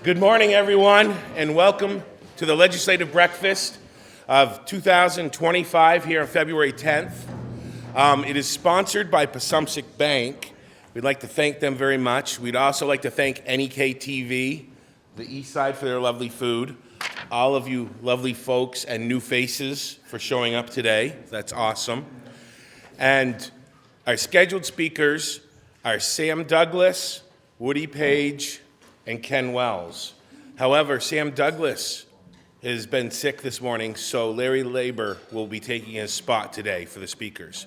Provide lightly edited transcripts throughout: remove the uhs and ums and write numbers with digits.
Good morning, everyone, and welcome to the Legislative Breakfast of 2025 here on February 10th. It is sponsored by Passumpsic Bank. We'd like to thank them very much. We'd also like to thank NEK-TV, the East Side, for their lovely food, all of you lovely folks and new faces for showing up today. That's awesome. And our scheduled speakers are Sam Douglas, Woody Page, and Ken Wells. However, Sam Douglas has been sick this morning, so Larry Labor will be taking his spot today for the speakers.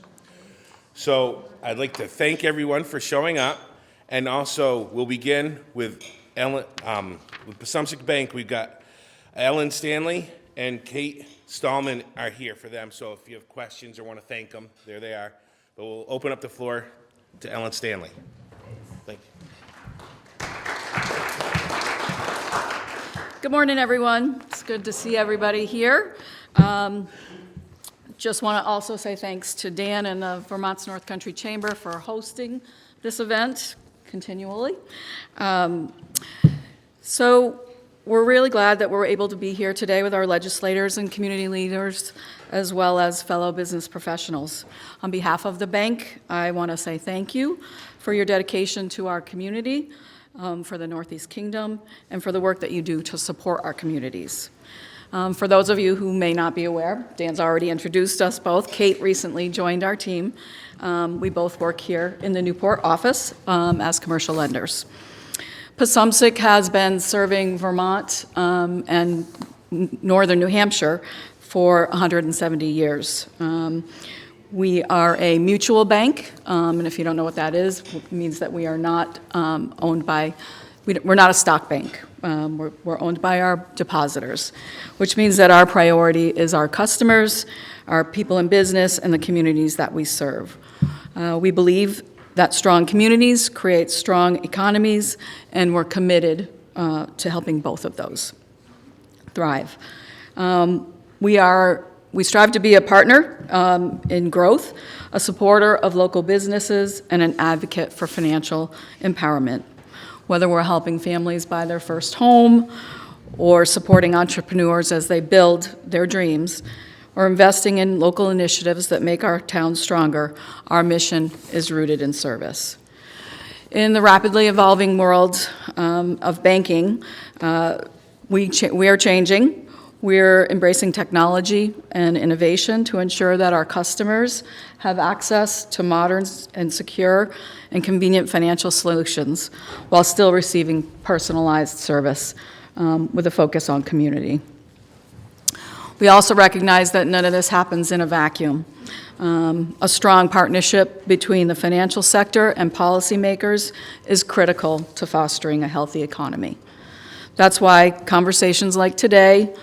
So I'd like to thank everyone for showing up, and also we'll begin with Passumpsic Bank. We've got Ellen Stanley and Kate Stallman are here for them, so if you have questions or want to thank them, there they are. But we'll open up the floor to Ellen Stanley. Thank you. Good morning, everyone. It's good to see everybody here. Just want to also say thanks to Dan and the Vermont's North Country Chamber for hosting this event continually. So we're really glad that we're able to be here today with our legislators and community leaders, as well as fellow business professionals. On behalf of the bank, I want to say thank you for your dedication to our community, for the Northeast Kingdom, and for the work that you do to support our communities. For those of you who may not be aware, Dan's already introduced us both. Kate recently joined our team. We both work here in the Newport office as commercial lenders. Passumpsic has been serving Vermont and northern New Hampshire for 170 years. We are a mutual bank, and if you don't know what that is, it means that we are not owned by, we're not a stock bank. We're owned by our depositors, which means that our priority is our customers, our people in business, and the communities that we serve. We believe that strong communities create strong economies, and we're committed to helping both of those thrive. We strive to be a partner in growth, a supporter of local businesses, and an advocate for financial empowerment. Whether we're helping families buy their first home, or supporting entrepreneurs as they build their dreams, or investing in local initiatives that make our town stronger, our mission is rooted in service. In the rapidly evolving world of banking, we are changing. We're embracing technology and innovation to ensure that our customers have access to modern and secure and convenient financial solutions while still receiving personalized service with a focus on community. We also recognize that none of this happens in a vacuum. A strong partnership between the financial sector and policymakers is critical to fostering a healthy economy. That's why conversations like today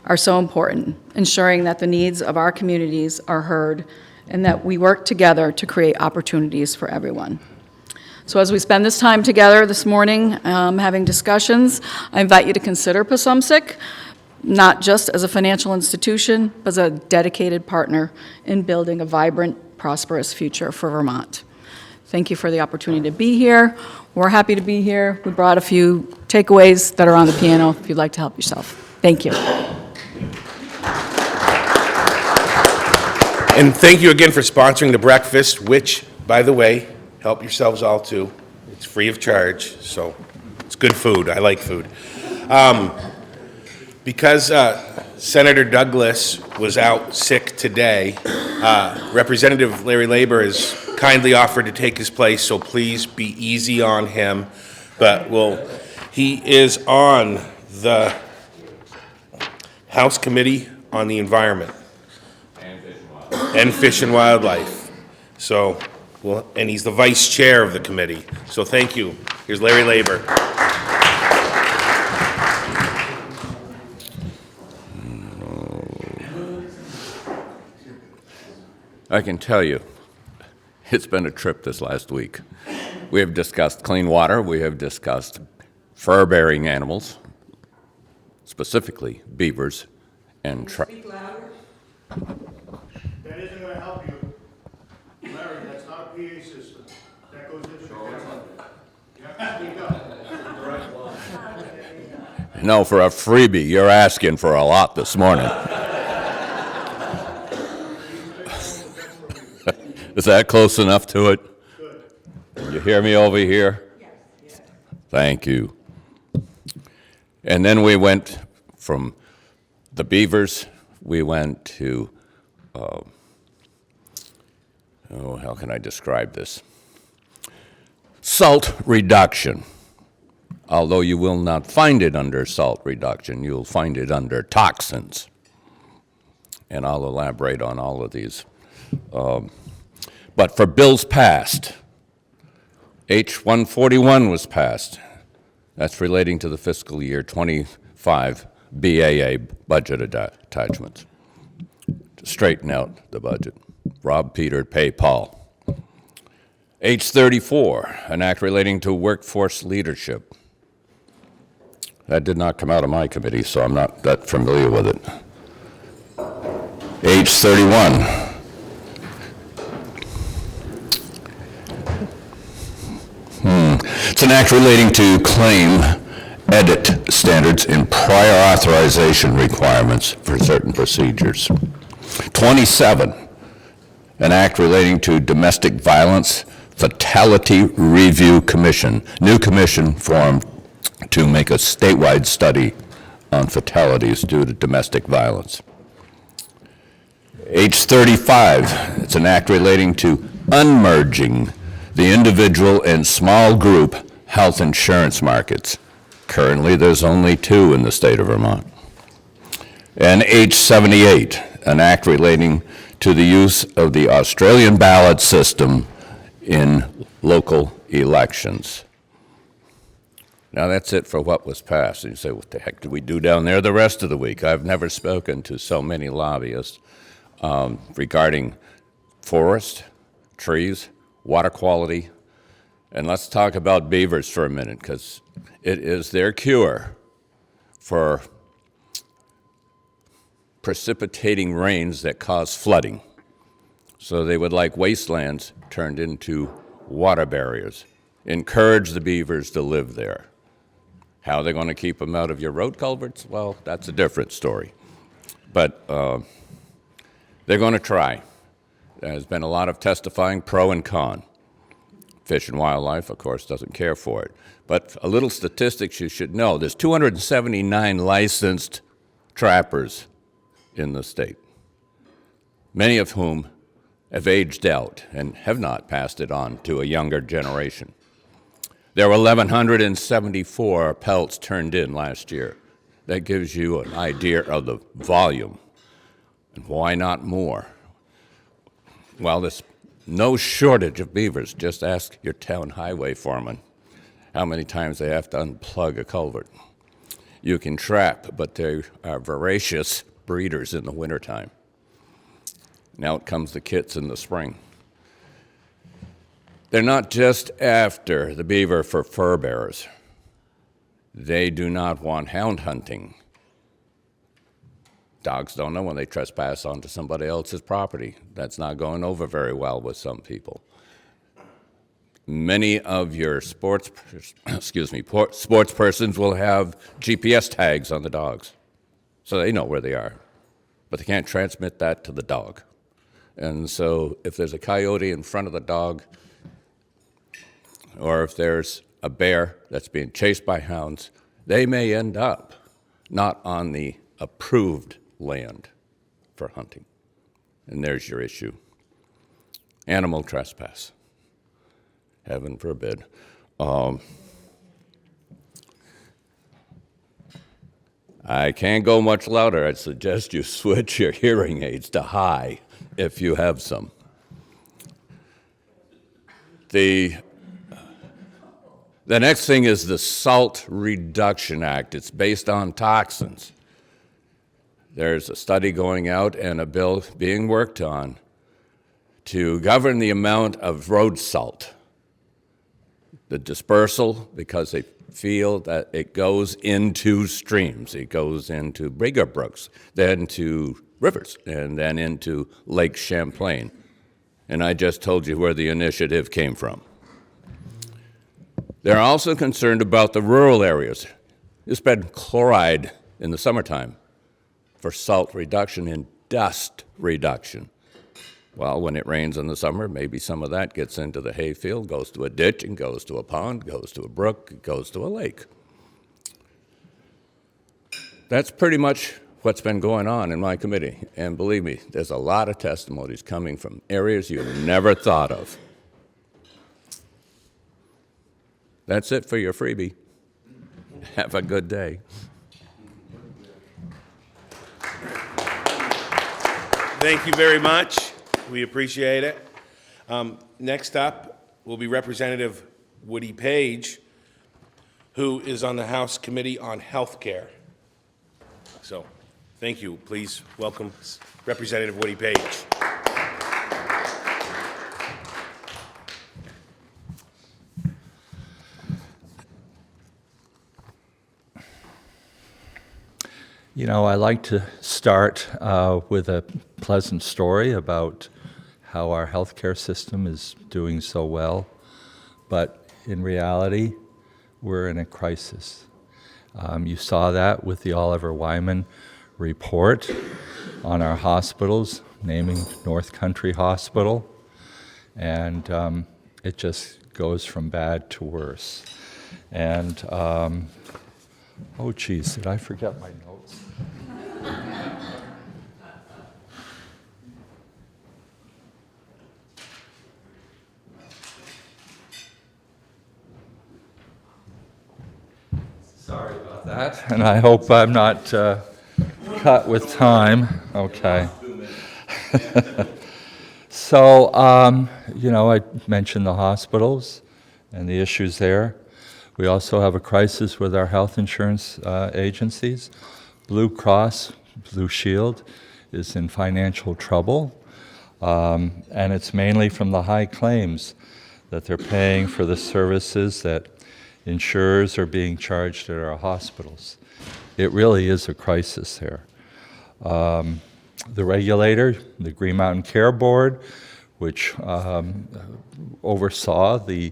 are so important, ensuring that the needs of our communities are heard and that we work together to create opportunities for everyone. So as we spend this time together this morning having discussions, I invite you to consider Passumpsic, not just as a financial institution, but as a dedicated partner in building a vibrant, prosperous future for Vermont. Thank you for the opportunity to be here. We're happy to be here. We brought a few takeaways that are on the piano if you'd like to help yourself. Thank you. And thank you again for sponsoring the breakfast, which, by the way, help yourselves all too. It's free of charge, so it's good food. I like food. Because Senator Douglas was out sick today, Representative Larry Labor has kindly offered to take his place, so please be easy on him. But he is on the House Committee on the Environment and Fish and Wildlife. So, and he's the vice chair of the committee. So thank you. Here's Larry Labor. I can tell you, it's been a trip this last week. We have discussed clean water. We have discussed fur-bearing animals, specifically beavers and trout. Speak louder. That isn't going to help you. Larry, that's not a PA system. That goes into the camera. You have to speak up. No, for a freebie. You're asking for a lot this morning. Is that close enough to it? Good. You hear me over here? Yes. Thank you. And then we went from the beavers, we went to, how can I describe this? Salt reduction. Although you will not find it under salt reduction, you'll find it under toxins. And I'll elaborate on all of these. But for bills passed, H-141 was passed. That's relating to the fiscal year 25 BAA budget attachments. To straighten out the budget. Rob Peter, pay Paul. H-34, an act relating to workforce leadership. That did not come out of my committee, so I'm not that familiar with it. H-31. It's an act relating to claim edit standards in prior authorization requirements for certain procedures. 27, an act relating to domestic violence fatality review commission. New commission formed to make a statewide study on fatalities due to domestic violence. H-35, it's an act relating to unmerging the individual and small group health insurance markets. Currently, there's only 2 in the state of Vermont. And H-78, an act relating to the use of the Australian ballot system in local elections. Now that's it for what was passed. And you say, what the heck did we do down there the rest of the week? I've never spoken to so many lobbyists regarding forest, trees, water quality, and let's talk about beavers for a minute, because it is their cure for precipitating rains that cause flooding. So they would like wastelands turned into water barriers. Encourage the beavers to live there. How they're going to keep them out of your road culverts, well, that's a different story. But they're going to try. There's been a lot of testifying, pro and con. Fish and Wildlife, of course, doesn't care for it. But a little statistics you should know. There's 279 licensed trappers in the state, many of whom have aged out and have not passed it on to a younger generation. There were 1,174 pelts turned in last year. That gives you an idea of the volume. And why not more? Well, there's no shortage of beavers. Just ask your town highway foreman how many times they have to unplug a culvert. You can trap, but they are voracious breeders in the wintertime. Now it comes the kits in the spring. They're not just after the beaver for fur bearers. They do not want hound hunting. Dogs don't know when they trespass onto somebody else's property. That's not going over very well with some people. Many of your sports persons will have GPS tags on the dogs, so they know where they are, but they can't transmit that to the dog. And so if there's a coyote in front of the dog, or if there's a bear that's being chased by hounds, they may end up not on the approved land for hunting. And there's your issue. Animal trespass. Heaven forbid. I can't go much louder. I'd suggest you switch your hearing aids to high if you have some. The next thing is the Salt Reduction Act. It's based on toxins. There's a study going out and a bill being worked on to govern the amount of road salt, the dispersal, because they feel that it goes into streams. It goes into bigger brooks, then to rivers, and then into Lake Champlain. And I just told you where the initiative came from. They're also concerned about the rural areas. You spread chloride in the summertime for salt reduction and dust reduction. Well, when it rains in the summer, maybe some of that gets into the hayfield, goes to a ditch, and goes to a pond, goes to a brook, goes to a lake. That's pretty much what's been going on in my committee. And believe me, there's a lot of testimonies coming from areas you never thought of. That's it for your freebie. Have a good day. Thank you very much. We appreciate it. Next up will be Representative Woody Page, who is on the House Committee on Health Care. So, thank you. Please welcome Representative Woody Page. You know, I like to start with a pleasant story about how our healthcare system is doing so well, but in reality, we're in a crisis. You saw that with the Oliver Wyman report on our hospitals, naming North Country Hospital, and it just goes from bad to worse. And, oh geez, did I forget my notes? Sorry about that, and I hope I'm not cut with time. Okay. So, you know, I mentioned the hospitals and the issues there. We also have a crisis with our health insurance agencies. Blue Cross, Blue Shield is in financial trouble, and it's mainly from the high claims that they're paying for the services that insurers are being charged at our hospitals. It really is a crisis there. The regulator, the Green Mountain Care Board, which oversaw the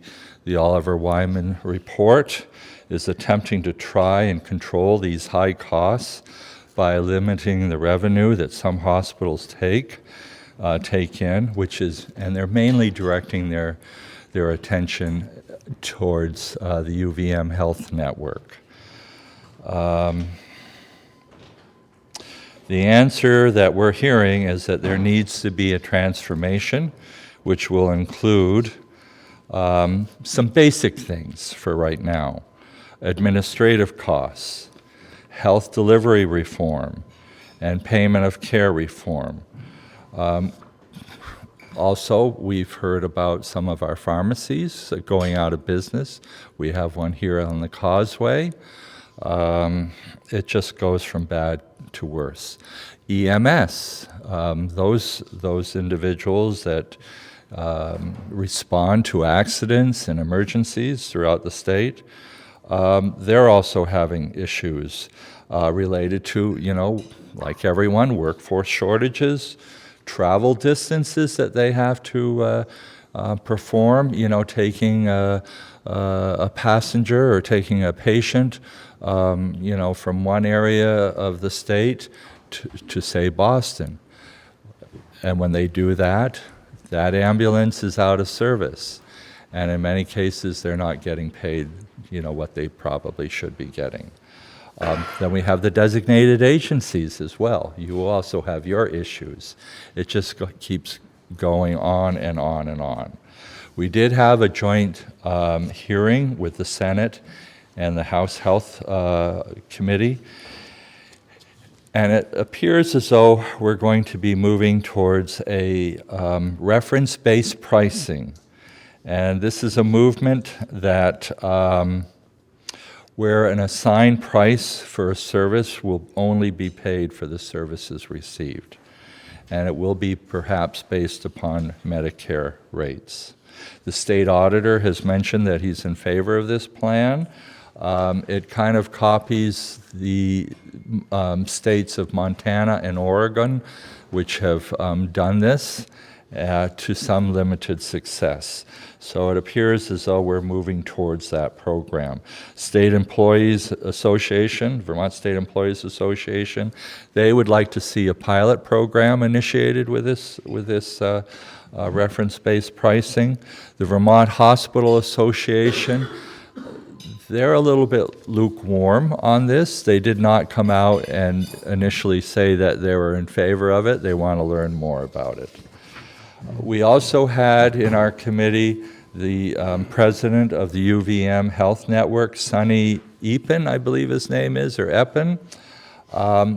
Oliver Wyman report, is attempting to try and control these high costs by limiting the revenue that some hospitals take in, and they're mainly directing their attention towards the UVM Health Network. The answer that we're hearing is that there needs to be a transformation, which will include some basic things for right now: administrative costs, health delivery reform, and payment of care reform. Also, we've heard about some of our pharmacies going out of business. We have one here on the Causeway. It just goes from bad to worse. EMS, those individuals that respond to accidents and emergencies throughout the state, they're also having issues related to, you know, like everyone, workforce shortages, travel distances that they have to perform, you know, taking a passenger or taking a patient, you know, from one area of the state to say Boston. And when they do that, that ambulance is out of service. And in many cases, they're not getting paid, you know, what they probably should be getting. Then we have the designated agencies as well. You will also have your issues. It just keeps going on and on and on. We did have a joint hearing with the Senate and the House Health Committee, and it appears as though we're going to be moving towards a reference-based pricing. And this is a movement that where an assigned price for a service will only be paid for the services received. And it will be perhaps based upon Medicare rates. The state auditor has mentioned that he's in favor of this plan. It kind of copies the states of Montana and Oregon, which have done this. to some limited success. So it appears as though we're moving towards that program. State Employees Association, Vermont State Employees Association, they would like to see a pilot program initiated with this reference-based pricing. The Vermont Hospital Association, they're a little bit lukewarm on this. They did not come out and initially say that they were in favor of it. They want to learn more about it. We also had in our committee the president of the UVM Health Network, Sonny Epen, I believe his name is, or Epen.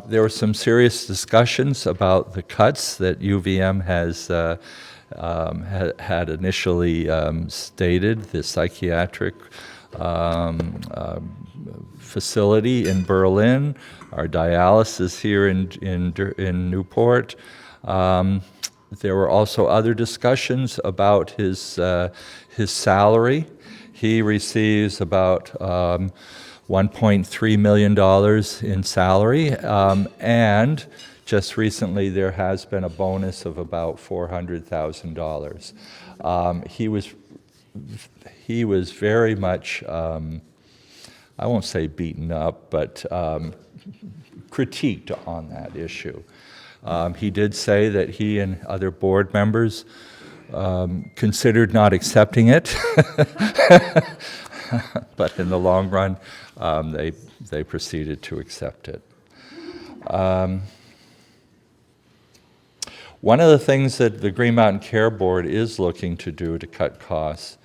There were some serious discussions about the cuts that UVM has had initially stated, the psychiatric facility in Berlin, our dialysis here in Newport. There were also other discussions about his salary. He receives about $1.3 million in salary, and just recently there has been a bonus of about $400,000. He was very much, I won't say beaten up, but critiqued on that issue. He did say that he and other board members considered not accepting it, but in the long run, they proceeded to accept it. One of the things that the Green Mountain Care Board is looking to do to cut costs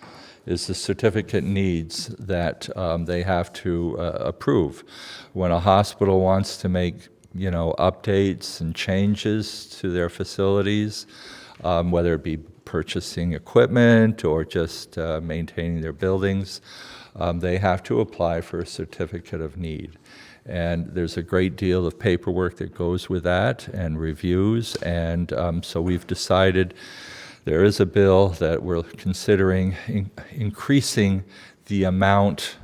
is the certificate needs that they have to approve. When a hospital wants to make updates and changes to their facilities, whether it be purchasing equipment or just maintaining their buildings, they have to apply for a certificate of need. And there's a great deal of paperwork that goes with that and reviews, and so we've decided there is a bill that we're considering increasing the amount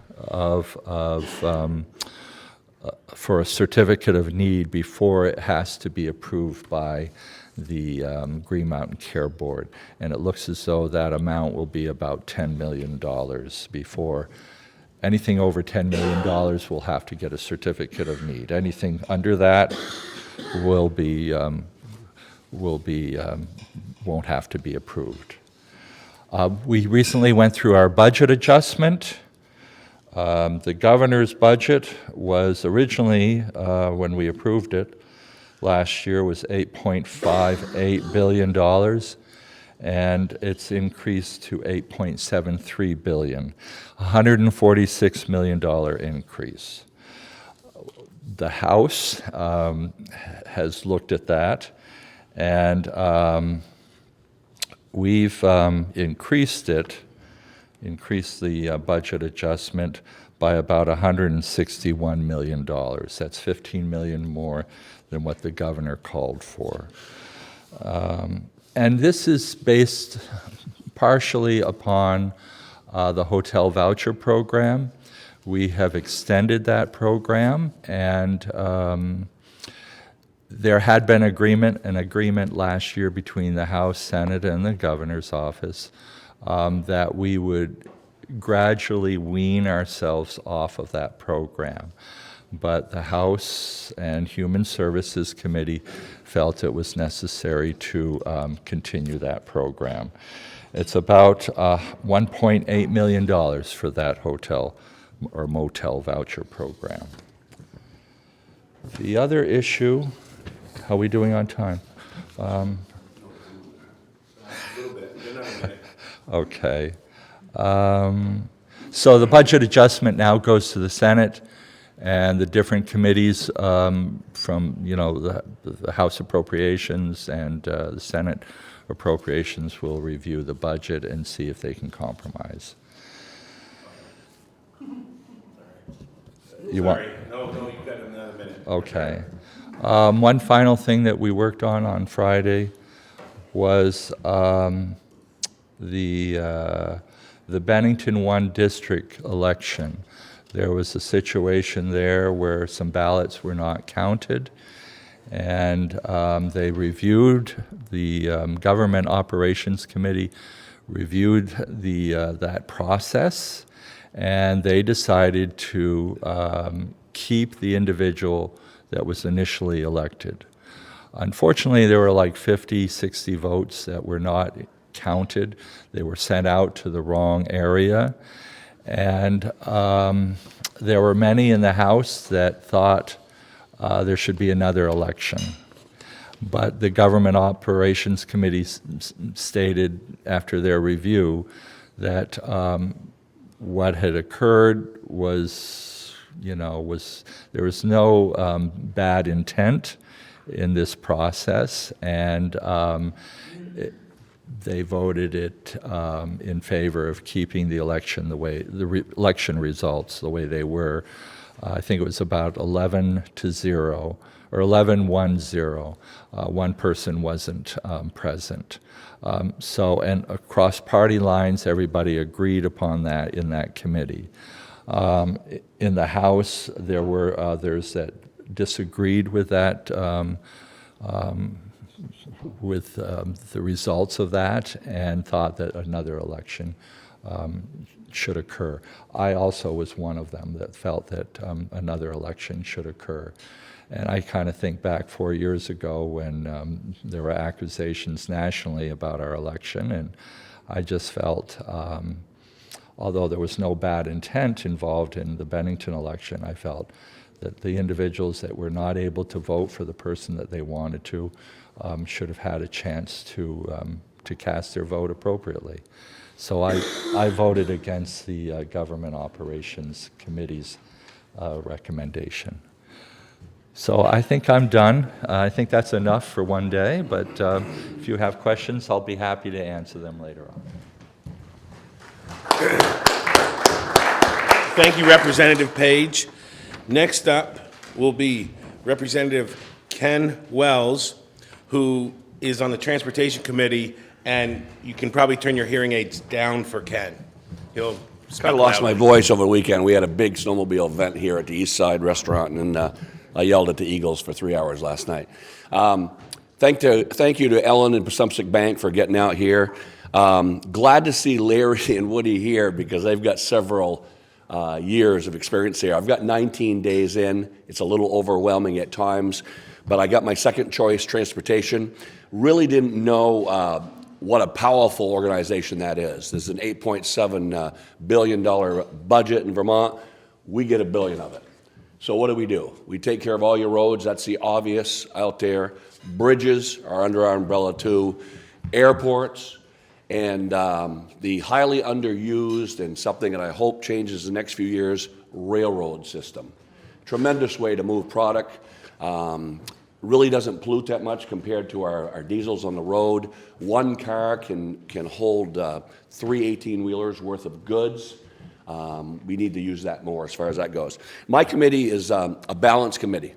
for a certificate of need before it has to be approved by the Green Mountain Care Board. And it looks as though that amount will be about $10 million before. Anything over $10 million will have to get a certificate of need. Anything under that won't have to be approved. We recently went through our budget adjustment. The governor's budget was originally, when we approved it last year, was $8.58 billion, and it's increased to $8.73 billion, $146 million increase. The House has looked at that, and we've increased the budget adjustment by about $161 million. That's $15 million more than what the governor called for. And this is based partially upon the hotel voucher program. We have extended that program, and there had been an agreement last year between the House, Senate, and the governor's office that we would gradually wean ourselves off of that program. But the House and Human Services Committee felt it was necessary to continue that program. It's about $1.8 million for that hotel or motel voucher program. The other issue, how are we doing on time? A little bit. Another minute. Okay. So the budget adjustment now goes to the Senate, and the different committees from the House Appropriations and the Senate Appropriations will review the budget and see if they can compromise. Sorry. No, you've got another minute. Okay. One final thing that we worked on Friday was the Bennington 1 district election. There was a situation there where some ballots were not counted, And they reviewed, the Government Operations Committee reviewed that process, and they decided to keep the individual that was initially elected. Unfortunately, there were like 50, 60 votes that were not counted. They were sent out to the wrong area. And there were many in the House that thought there should be another election. But the Government Operations Committee stated after their review that what had occurred was, there was no bad intent in this process, and they voted it in favor of keeping the election election results the way they were. I think it was about 11-0 or 11-1-0. One person wasn't present. And across party lines, everybody agreed upon that in that committee. In the House, there were others that disagreed with that, with the results of that, and thought that another election should occur. I also was one of them that felt that another election should occur. And I kind of think back 4 years ago when there were accusations nationally about our election, and I just felt, although there was no bad intent involved in the Bennington election, I felt that the individuals that were not able to vote for the person that they wanted to should have had a chance to cast their vote appropriately. So I voted against the Government Operations Committee's recommendation. So I think I'm done. I think that's enough for one day, but if you have questions, I'll be happy to answer them later on. Thank you, Representative Page. Next up will be Representative Ken Wells, who is on the Transportation Committee, and you can probably turn your hearing aids down for Ken. He'll I lost my voice over the weekend. We had a big snowmobile event here at the East Side Restaurant, and I yelled at the Eagles for 3 hours last night. Thank you to Ellen and Pasumsic Bank for getting out here. Glad to see Larry and Woody here because they've got several years of experience here. I've got 19 days in. It's a little overwhelming at times, but I got my second choice, transportation. Really didn't know what a powerful organization that is. There's an $8.7 billion budget in Vermont. We get $1 billion of it. So what do? We take care of all your roads. That's the obvious out there. Bridges are under our umbrella too. Airports, and the highly underused and something that I hope changes the next few years, railroad system. Tremendous way to move product. Really doesn't pollute that much compared to our diesels on the road. One car can hold 3 18-wheelers worth of goods. We need to use that more as far as that goes. My committee is a balanced committee.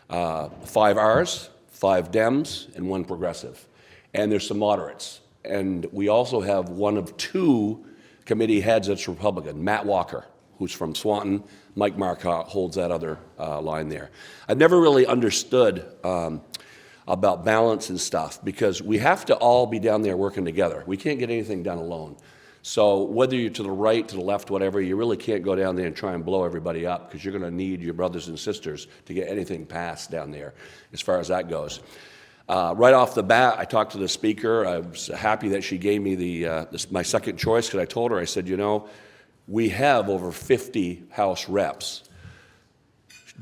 5 Rs, 5 Dems, and 1 progressive. And there's some moderates. And we also have one of 2 committee heads that's Republican, Matt Walker, who's from Swanton. Mike Marcotte holds that other line there. I've never really understood about balance and stuff because we have to all be down there working together. We can't get anything done alone. So whether you're to the right, to the left, whatever, you really can't go down there and try and blow everybody up because you're going to need your brothers and sisters to get anything passed down there as far as that goes. Right off the bat, I talked to the speaker. I was happy that she gave me my second choice because I told her, I said, we have over 50 House reps.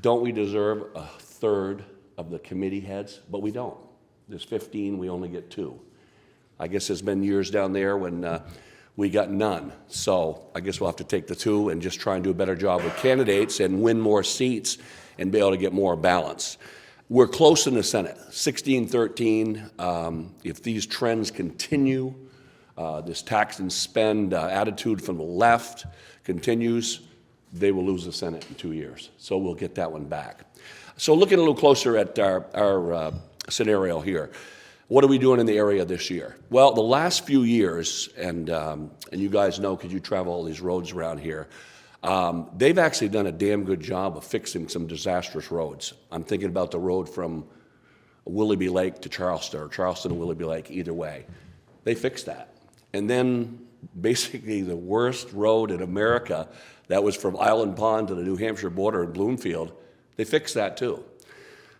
Don't we deserve a third of the committee heads? But we don't. There's 15, we only get 2. I guess there's been years down there when we got none. So I guess we'll have to take the 2 and just try and do a better job with candidates and win more seats and be able to get more balance. We're close in the Senate, 16-13. If these trends continue, this tax and spend attitude from the left continues, they will lose the Senate in 2 years. So we'll get that one back. So looking a little closer at our scenario here, what are we doing in the area this year? Well, the last few years, and you guys know because you travel all these roads around here, they've actually done a damn good job of fixing some disastrous roads. I'm thinking about the road from Willoughby Lake to Charleston, or Charleston to Willoughby Lake, either way. They fixed that. And then basically the worst road in America, that was from Island Pond to the New Hampshire border in Bloomfield, they fixed that too.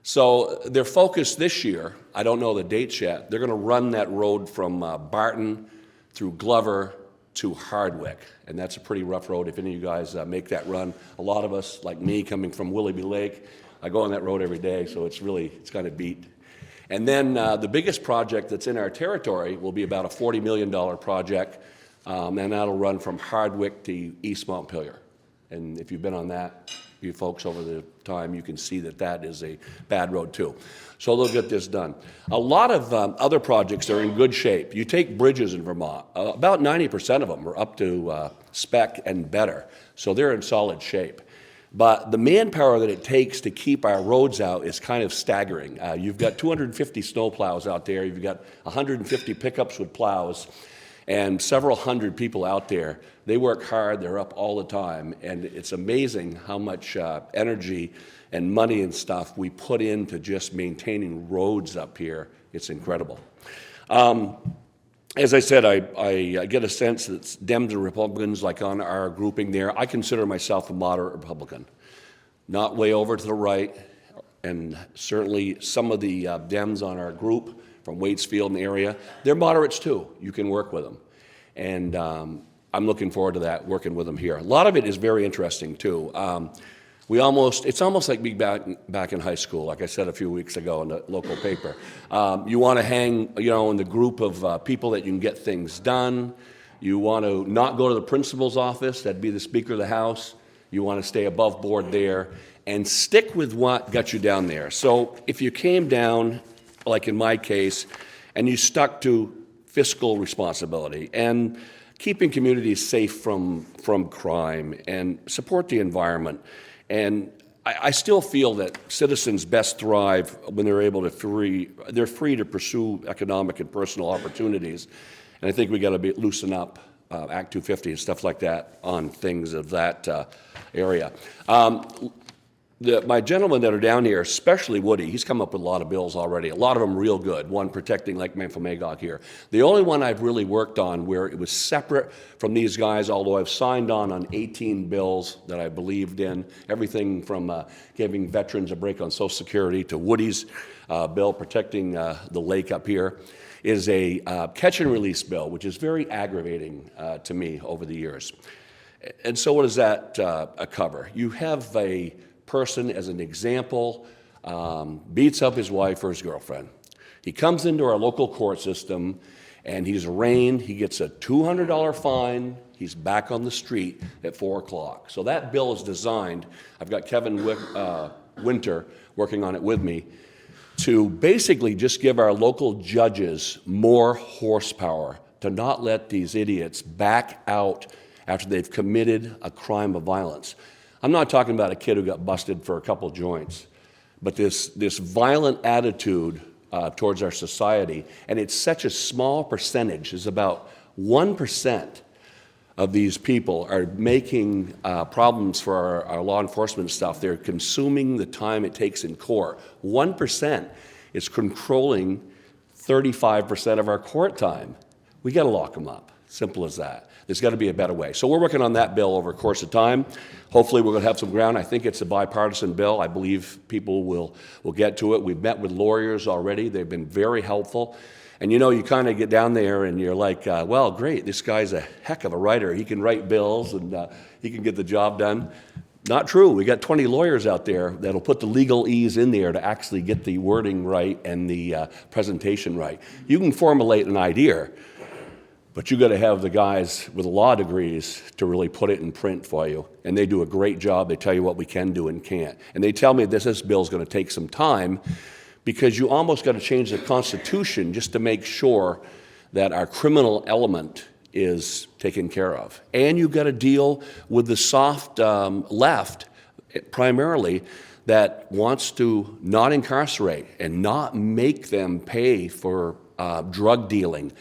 So their focus this year, I don't know the dates yet, they're going to run that road from Barton through Glover to Hardwick. And that's a pretty rough road if any of you guys make that run. A lot of us, like me, coming from Willoughby Lake, I go on that road every day, so it's kind of beat. And then the biggest project that's in our territory will be about a $40 million project, and that'll run from Hardwick to East Montpelier. And if you've been on that, you folks over the time, you can see that that is a bad road too. So they'll get this done. A lot of other projects are in good shape. You take bridges in Vermont, about 90% of them are up to spec and better. So they're in solid shape. But the manpower that it takes to keep our roads out is kind of staggering. You've got 250 snow plows out there. You've got 150 pickups with plows and several hundred people out there. They work hard. They're up all the time. And it's amazing how much energy and money and stuff we put into just maintaining roads up here. It's incredible. As I said, I get a sense that Dems and Republicans, like on our grouping there, I consider myself a moderate Republican. Not way over to the right, and certainly some of the Dems on our group from Waitsfield and the area, they're moderates too. You can work with them. And I'm looking forward to that, working with them here. A lot of it is very interesting too. It's almost like being back in high school, like I said a few weeks ago in the local paper. You want to hang, in the group of people that you can get things done. You want to not go to the principal's office, that'd be the Speaker of the House. You want to stay above board there and stick with what got you down there. So if you came down, like in my case, and you stuck to fiscal responsibility and keeping communities safe from crime and support the environment. And I still feel that citizens best thrive when they're able to they're free to pursue economic and personal opportunities. And I think we got to loosen up Act 250 and stuff like that on things of that area. My gentlemen that are down here, especially Woody, he's come up with a lot of bills already, a lot of them real good, one protecting Lake Memphremagog here. The only one I've really worked on where it was separate from these guys, although I've signed on 18 bills that I believed in, everything from giving veterans a break on Social Security to Woody's bill protecting the lake up here, is a catch and release bill, which is very aggravating to me over the years. And so what does that cover? You have a person, as an example, beats up his wife or his girlfriend. He comes into our local court system and he's arraigned. He gets a $200 fine. He's back on the street at 4 o'clock. So that bill is designed, I've got Kevin Winter working on it with me, to basically just give our local judges more horsepower to not let these idiots back out after they've committed a crime of violence. I'm not talking about a kid who got busted for a couple joints, but this violent attitude towards our society, and it's such a small percentage, is about 1% of these people are making problems for our law enforcement stuff. They're consuming the time it takes in court. 1% is controlling 35% of our court time. We got to lock them up. Simple as that. There's got to be a better way. So we're working on that bill over the course of time. Hopefully we're going to have some ground. I think it's a bipartisan bill. I believe people will get to it. We've met with lawyers already. They've been very helpful. And you kind of get down there and you're like, well, great, this guy's a heck of a writer. He can write bills and he can get the job done. Not true. We got 20 lawyers out there that'll put the legalese in there to actually get the wording right and the presentation right. You can formulate an idea, but you got to have the guys with law degrees to really put it in print for you. And they do a great job. They tell you what we can do and can't. And they tell me this bill's going to take some time because you almost got to change the Constitution just to make sure that our criminal element is taken care of. And you got to deal with the soft left, primarily, that wants to not incarcerate and not make them pay for drug dealing,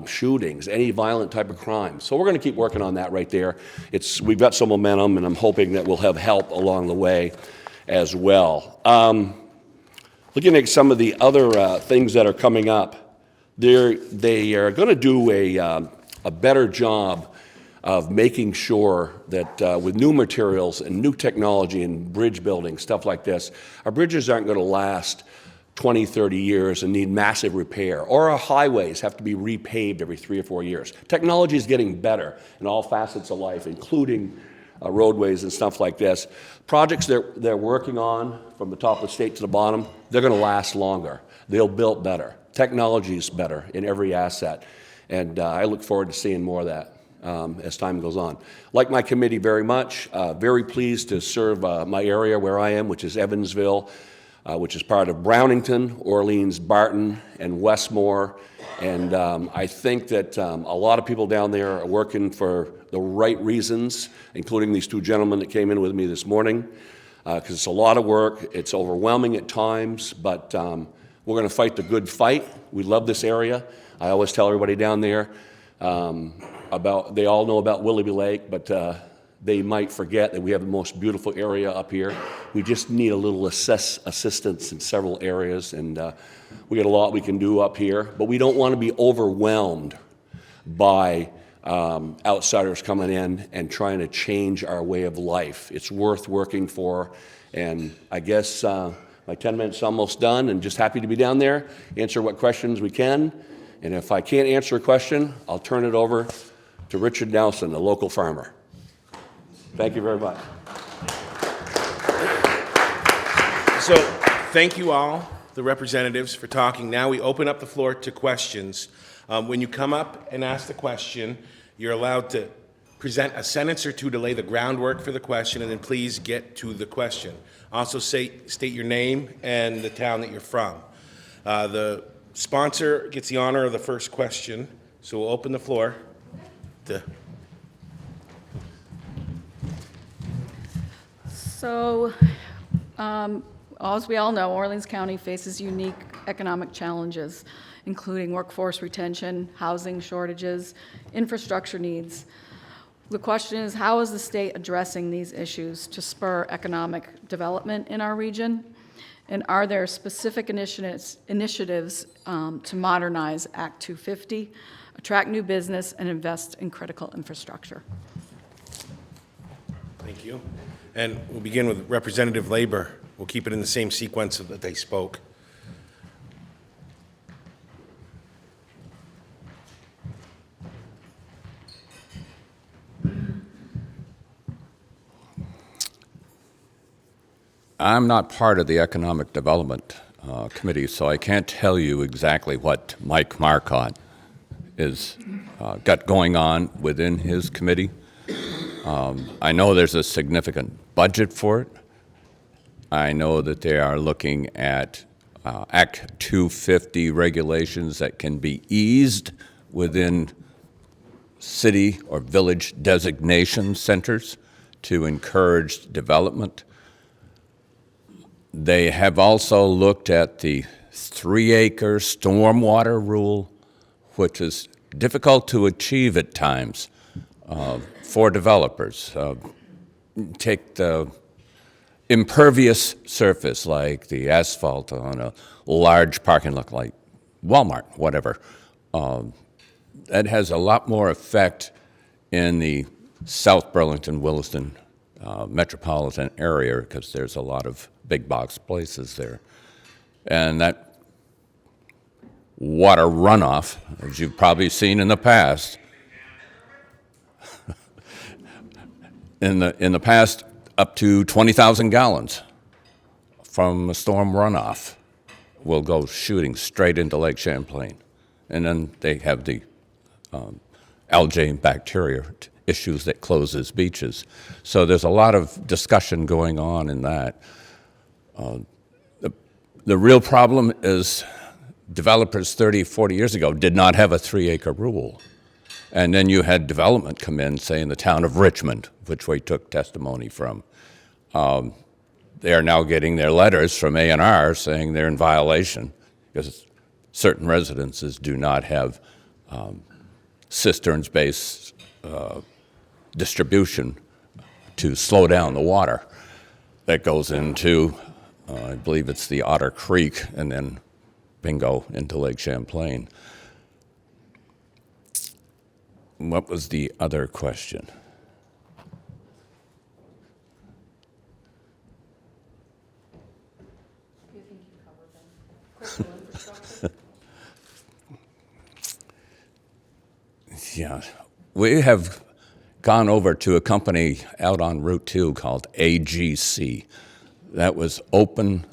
shootings, any violent type of crime. So we're going to keep working on that right there. We've got some momentum, and I'm hoping that we'll have help along the way as well. Looking at some of the other things that are coming up, they are going to do a better job of making sure that with new materials and new technology and bridge building, stuff like this, our bridges aren't going to last 20, 30 years and need massive repair, or our highways have to be repaved every 3 or 4 years. Technology is getting better in all facets of life, including roadways and stuff like this. Projects they're working on, from the top of the state to the bottom, they're going to last longer. They'll build better. Technology is better in every asset, and I look forward to seeing more of that as time goes on. Like my committee very much, very pleased to serve my area where I am, which is Evansville, which is part of Brownington, Orleans, Barton, and Westmore. And I think that a lot of people down there are working for the right reasons, including these two gentlemen that came in with me this morning, because it's a lot of work. It's overwhelming at times, but we're going to fight the good fight. We love this area. I always tell everybody down there they all know about Willoughby Lake, but they might forget that we have the most beautiful area up here. We just need a little assistance in several areas, and we got a lot we can do up here, but we don't want to be overwhelmed by outsiders coming in and trying to change our way of life. It's worth working for, and I guess my 10 minutes is almost done, and just happy to be down there, answer what questions we can, and if I can't answer a question, I'll turn it over to Richard Nelson, a local farmer. Thank you very much. So, thank you all, the representatives, for talking. Now we open up the floor to questions. When you come up and ask the question, you're allowed to present a sentence or two to lay the groundwork for the question, and then please get to the question. Also state your name and the town that you're from. The sponsor gets the honor of the first question, so we'll open the floor to... So, as we all know, Orleans County faces unique economic challenges, including workforce retention, housing shortages, infrastructure needs. The question is, how is the state addressing these issues to spur economic development in our region? And are there specific initiatives to modernize Act 250, attract new business, and invest in critical infrastructure? Thank you. And we'll begin with Representative Labor. We'll keep it in the same sequence that they spoke. I'm not part of the Economic Development Committee, so I can't tell you exactly what Mike Marcotte is got going on within his committee. I know there's a significant budget for it. I know that they are looking at Act 250 regulations that can be eased within city or village designation centers to encourage development. They have also looked at the 3-acre stormwater rule, which is difficult to achieve at times for developers. Take the impervious surface, like the asphalt on a large parking lot like Walmart, whatever. That has a lot more effect in the South Burlington, Williston metropolitan area, because there's a lot of big box places there. And that water runoff, as you've probably seen in the past, in the past, up to 20,000 gallons from a storm runoff will go shooting straight into Lake Champlain. And then they have the algae and bacteria issues that closes beaches. So there's a lot of discussion going on in that. The real problem is developers 30, 40 years ago did not have a 3-acre rule. And then you had development come in, say in the town of Richmond, which we took testimony from. They are now getting their letters from A&R saying they're in violation because certain residences do not have cisterns-based distribution to slow down the water that goes into I believe it's the Otter Creek, and then bingo into Lake Champlain. What was the other question? Yeah, we have gone over to a company out on Route 2 called AGC. That was open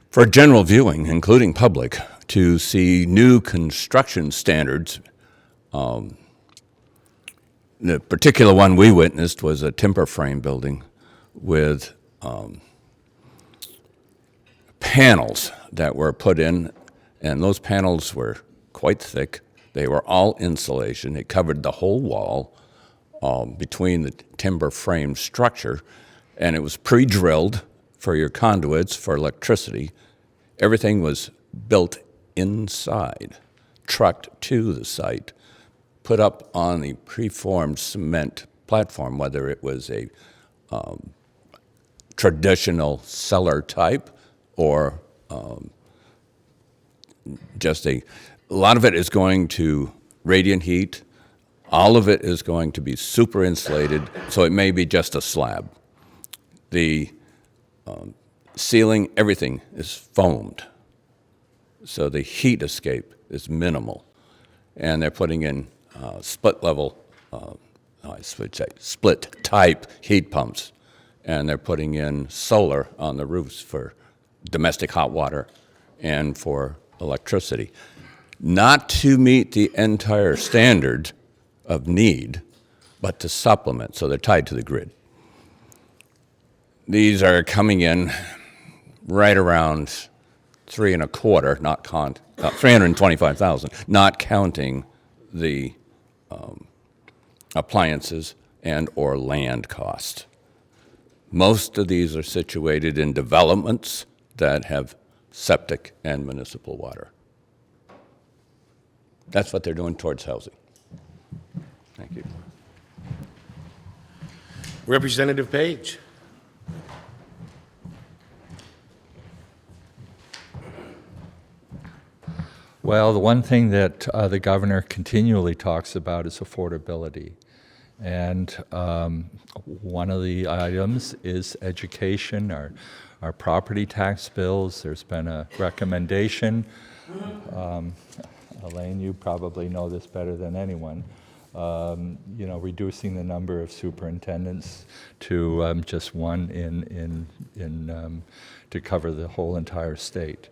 for general viewing, including public, to see new construction standards. The particular one we witnessed was a timber frame building with panels that were put in, and those panels were quite thick. They were all insulation. It covered the whole wall between the timber frame structure, and it was pre-drilled for your conduits for electricity. Everything was built inside, trucked to the site, put up on the preformed cement platform, whether it was a traditional cellar type or just a lot of it is going to radiant heat. All of it is going to be super insulated, so it may be just a slab. The ceiling, everything is foamed, so the heat escape is minimal. And they're putting in split type heat pumps, and they're putting in solar on the roofs for domestic hot water and for electricity. Not to meet the entire standard of need, but to supplement, so they're tied to the grid. These are coming in right around 325,000, not counting the appliances and or land cost. Most of these are situated in developments that have septic and municipal water. That's what they're doing towards housing. Thank you. Representative Page. Well, the one thing that the governor continually talks about is affordability. And one of the items is education, our property tax bills. There's been a recommendation. Elaine, you probably know this better than anyone. Reducing the number of superintendents to just one to cover the whole entire state.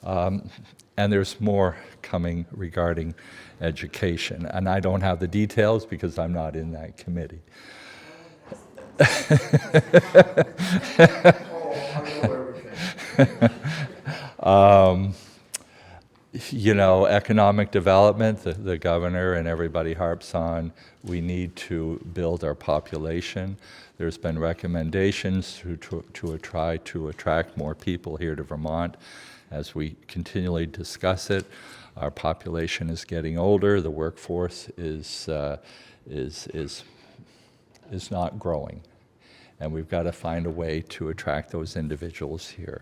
And there's more coming regarding education. And I don't have the details because I'm not in that committee. Economic development, the governor and everybody harps on, we need to build our population. There's been recommendations to try to attract more people here to Vermont. As we continually discuss it, our population is getting older. The workforce is not growing, and we've got to find a way to attract those individuals here.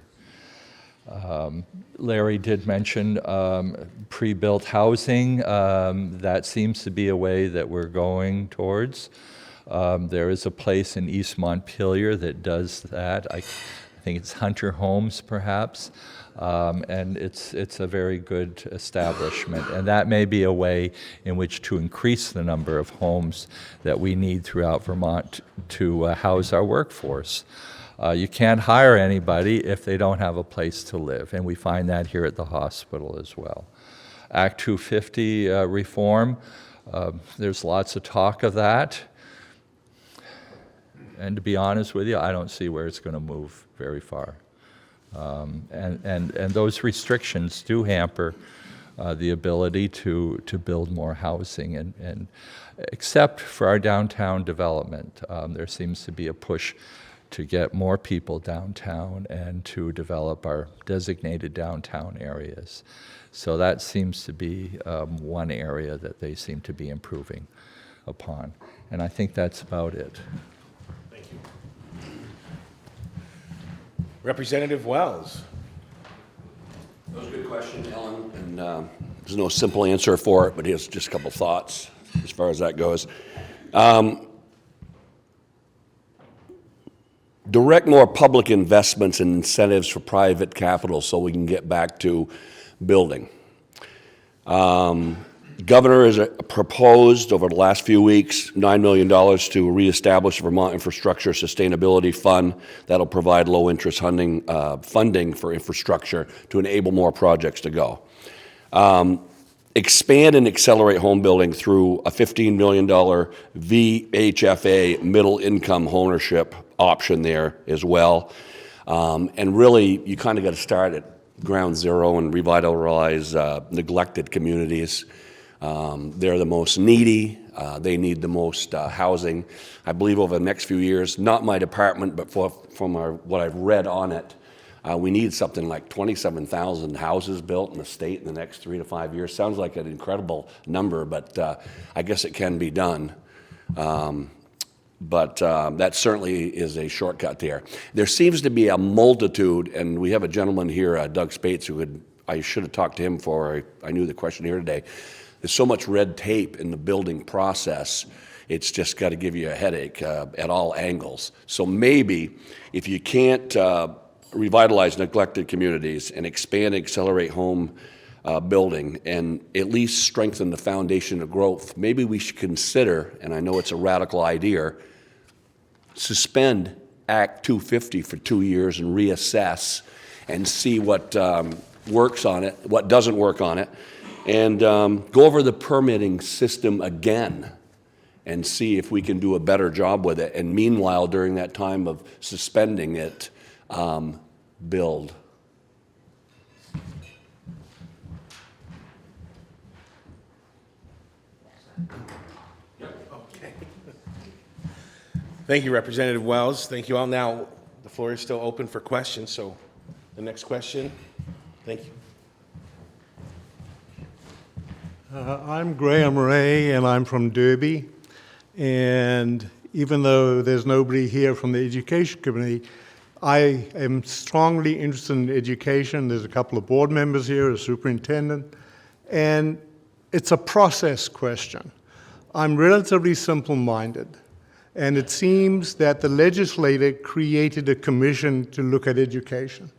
Larry did mention pre-built housing. That seems to be a way that we're going towards. There is a place in East Montpelier that does that. I think it's Hunter Homes, perhaps. And it's a very good establishment, and that may be a way in which to increase the number of homes that we need throughout Vermont to house our workforce. You can't hire anybody if they don't have a place to live, and we find that here at the hospital as well. Act 250 reform, there's lots of talk of that, and to be honest with you, I don't see where it's going to move very far. And those restrictions do hamper the ability to build more housing, and except for our downtown development, there seems to be a push to get more people downtown and to develop our designated downtown areas. So that seems to be one area that they seem to be improving upon, and I think that's about it. Thank you. Representative Wells. That was a good question, Ellen, and there's no simple answer for it, but here's just a couple thoughts as far as that goes. Direct more public investments and incentives for private capital so we can get back to building. Governor has proposed over the last few weeks $9 million to reestablish the Vermont Infrastructure Sustainability Fund that'll provide low-interest funding for infrastructure to enable more projects to go. Expand and accelerate home building through a $15 million VHFA middle-income ownership option there as well. And really, you kind of got to start at ground zero and revitalize neglected communities. They're the most needy. They need the most housing. I believe over the next few years, not my department, but from what I've read on it, we need something like 27,000 houses built in the state in the next 3 to 5 years. Sounds like an incredible number, but I guess it can be done. But that certainly is a shortcut there. There seems to be a multitude, and we have a gentleman here, Doug Spates, I should have talked to him before I knew the question here today. There's so much red tape in the building process, it's just got to give you a headache at all angles. So maybe if you can't revitalize neglected communities and expand and accelerate home building and at least strengthen the foundation of growth, maybe we should consider, and I know it's a radical idea, suspend Act 250 for 2 years and reassess and see what works on it, what doesn't work on it, and go over the permitting system again and see if we can do a better job with it. And meanwhile, during that time of suspending it, build. Okay. Thank you, Representative Wells. Thank you all. Now, the floor is still open for questions, so the next question. Thank you. I'm Graham Ray, and I'm from Derby. And even though there's nobody here from the Education Committee, I am strongly interested in education. There's a couple of board members here, a superintendent, and it's a process question. I'm relatively simple-minded, and it seems that the legislator created a commission to look at education,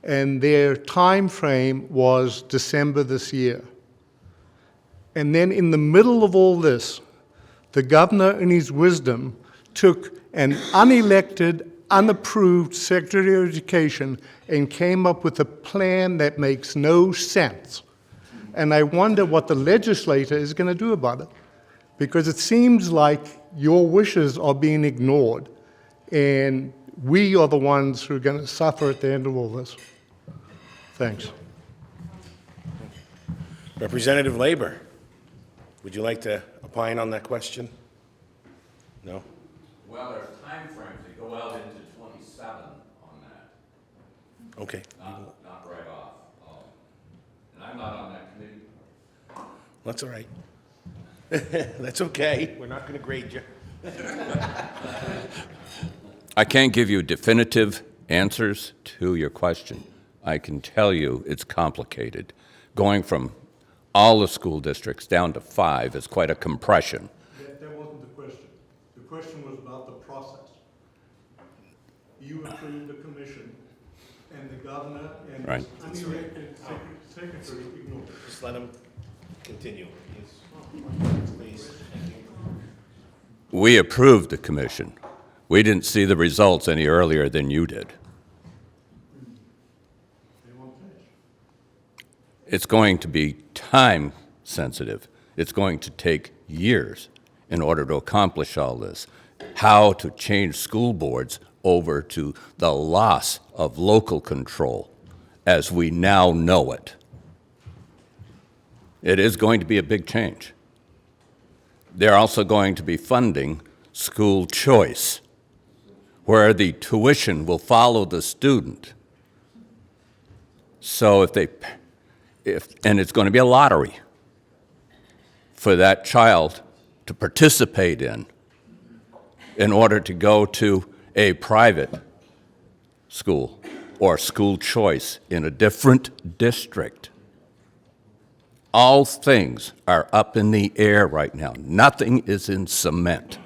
and their time frame was December this year. And then in the middle of all this, the governor, in his wisdom, took an unelected, unapproved Secretary of Education and came up with a plan that makes no sense. And I wonder what the legislator is going to do about it, because it seems like your wishes are being ignored, and we are the ones who are going to suffer at the end of all this. Thanks. Representative Labor, would you like to opine on that question? No? Well, there's time frames that go out into 27 on that, Okay. not right off. And I'm not on that committee. That's all right. That's okay. We're not going to grade you. I can't give you definitive answers to your question. I can tell you it's complicated. Going from all the school districts down to 5 is quite a compression. That wasn't the question. The question was about the process. You approved the commission, and the governor and Right. his unelected secretary ignored it. Just let him continue, please. Please. We approved the commission. We didn't see the results any earlier than you did. It's going to be time sensitive. It's going to take years in order to accomplish all this. How to change school boards over to the loss of local control as we now know it. It is going to be a big change. They're also going to be funding school choice, where the tuition will follow the student. So and it's going to be a lottery for that child to participate in order to go to a private school. or school choice in a different district. All things are up in the air right now. Nothing is in cement.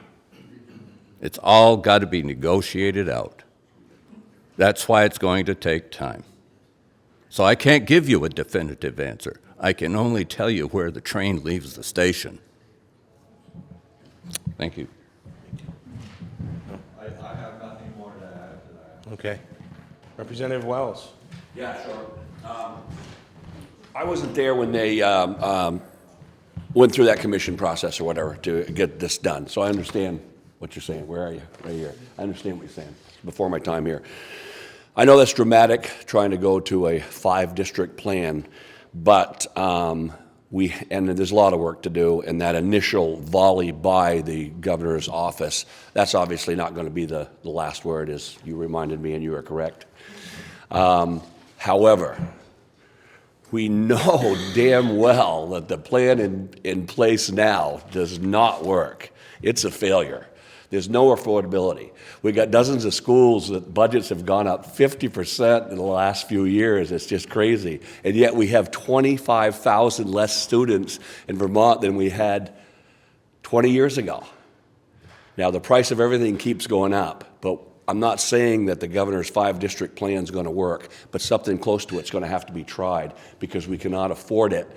It's all got to be negotiated out. That's why it's going to take time. So I can't give you a definitive answer. I can only tell you where the train leaves the station. Thank you. I have nothing more to add to that. Okay. Representative Wells. Yeah, sure. I wasn't there when they went through that commission process or whatever to get this done, so I understand what you're saying. Where are you? Right here. I understand what you're saying. Before my time here. I know that's dramatic, trying to go to a 5-district plan, but and there's a lot of work to do, and that initial volley by the governor's office, that's obviously not going to be the last word, as you reminded me, and you are correct. However, we know damn well that the plan in place now does not work. It's a failure. There's no affordability. We got dozens of schools that budgets have gone up 50% in the last few years. It's just crazy. And yet we have 25,000 less students in Vermont than we had 20 years ago. Now, the price of everything keeps going up, but I'm not saying that the governor's 5-district plan is going to work, but something close to it's going to have to be tried because we cannot afford it,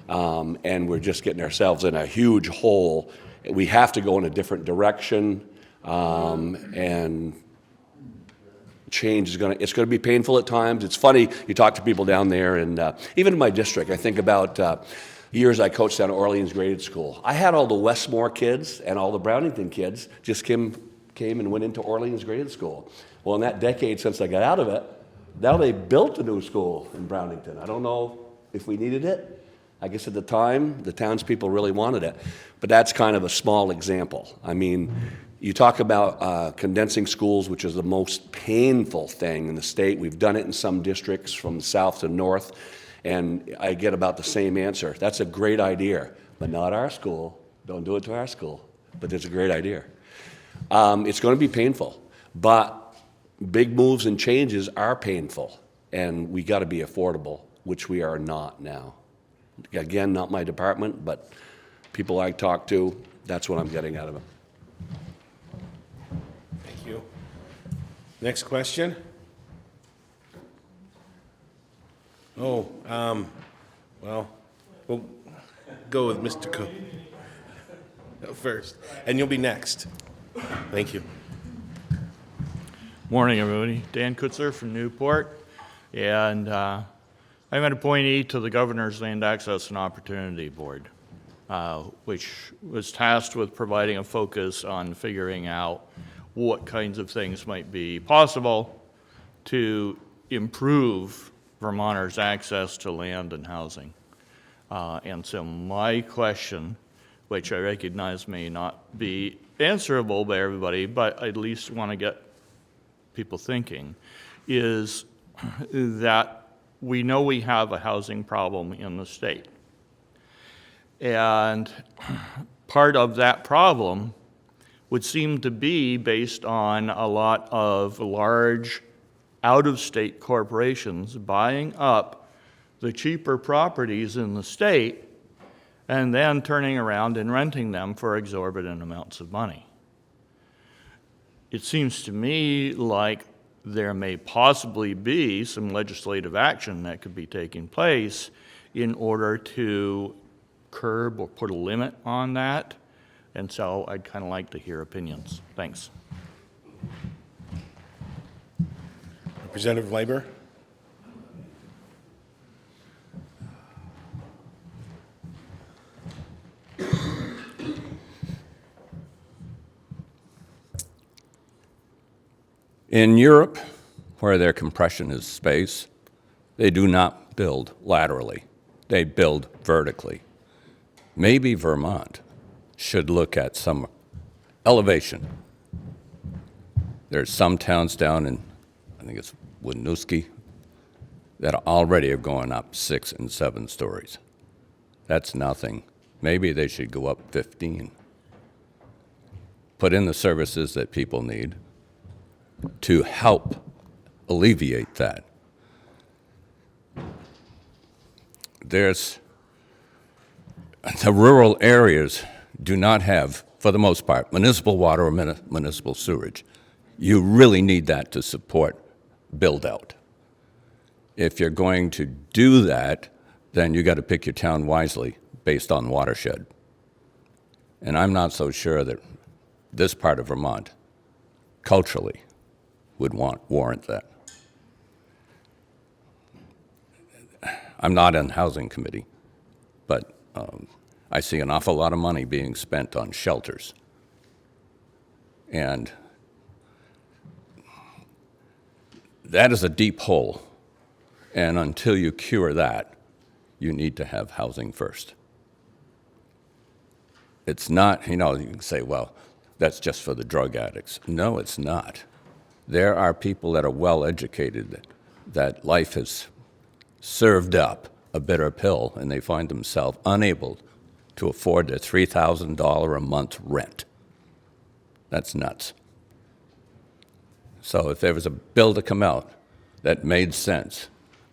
and we're just getting ourselves in a huge hole. We have to go in a different direction, and change is it's going to be painful at times. It's funny, you talk to people down there, and even in my district, I think about years I coached down at Orleans Graded School. I had all the Westmore kids and all the Brownington kids just came and went into Orleans Graded School. Well, in that decade since I got out of it, now they built a new school in Brownington. I don't know if we needed it. I guess at the time, the townspeople really wanted it. But that's kind of a small example. I mean, you talk about condensing schools, which is the most painful thing in the state. We've done it in some districts from south to north, and I get about the same answer. That's a great idea, but not our school. Don't do it to our school. But it's a great idea. It's going to be painful, but big moves and changes are painful, and we got to be affordable, which we are not now. Again, not my department, but people I talk to, that's what I'm getting out of them. Thank you. Next question. Oh, well, we'll go with Mr. Coe first, and you'll be next. Thank you. Morning, everybody. Dan Kutzer from Newport, and I'm an appointee to the Governor's Land Access and Opportunity Board, which was tasked with providing a focus on figuring out what kinds of things might be possible to improve Vermonters' access to land and housing. And so my question, which I recognize may not be answerable by everybody, but I at least want to get people thinking, is that we know we have a housing problem in the state. And part of that problem would seem to be based on a lot of large out-of-state corporations buying up the cheaper properties in the state and then turning around and renting them for exorbitant amounts of money. It seems to me like there may possibly be some legislative action that could be taking place in order to curb or put a limit on that. And so I'd kind of like to hear opinions. Thanks. Representative Labor. In Europe, where their compression is space, they do not build laterally. They build vertically. Maybe Vermont should look at some elevation. There's some towns down in, I think it's Winooski, that already are going up 6 and 7 stories. That's nothing. Maybe they should go up 15. Put in the services that people need to help alleviate that. The rural areas do not have, for the most part, municipal water or municipal sewage. You really need that to support build-out. If you're going to do that, then you got to pick your town wisely based on watershed. And I'm not so sure that this part of Vermont, culturally, would warrant that. I'm not on the housing committee, but I see an awful lot of money being spent on shelters. And that is a deep hole. And until you cure that, you need to have housing first. It's not, you can say, well, that's just for the drug addicts. No, it's not. There are people that are well educated that life has served up a bitter pill and they find themselves unable to afford their $3,000 a month rent. That's nuts. So if there was a bill to come out that made sense,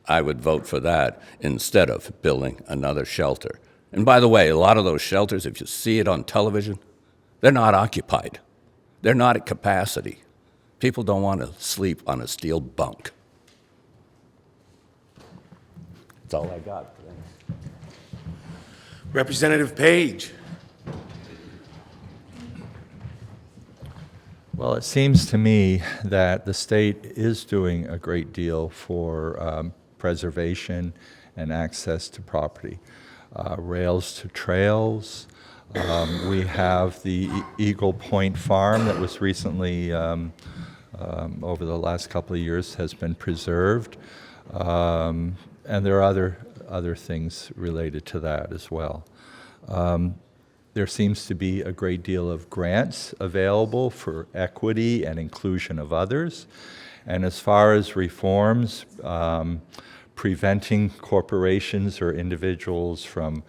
I would vote for that instead of building another shelter. And by the way, a lot of those shelters, if you see it on television, they're not occupied. They're not at capacity. People don't want to sleep on a steel bunk. That's all I got. Representative Page. Well, it seems to me that the state is doing a great deal for preservation and access to property. Rails to trails. We have the Eagle Point Farm that was recently, over the last couple of years, has been preserved. And there are other things related to that as well. There seems to be a great deal of grants available for equity and inclusion of others. And as far as reforms, preventing corporations or individuals from,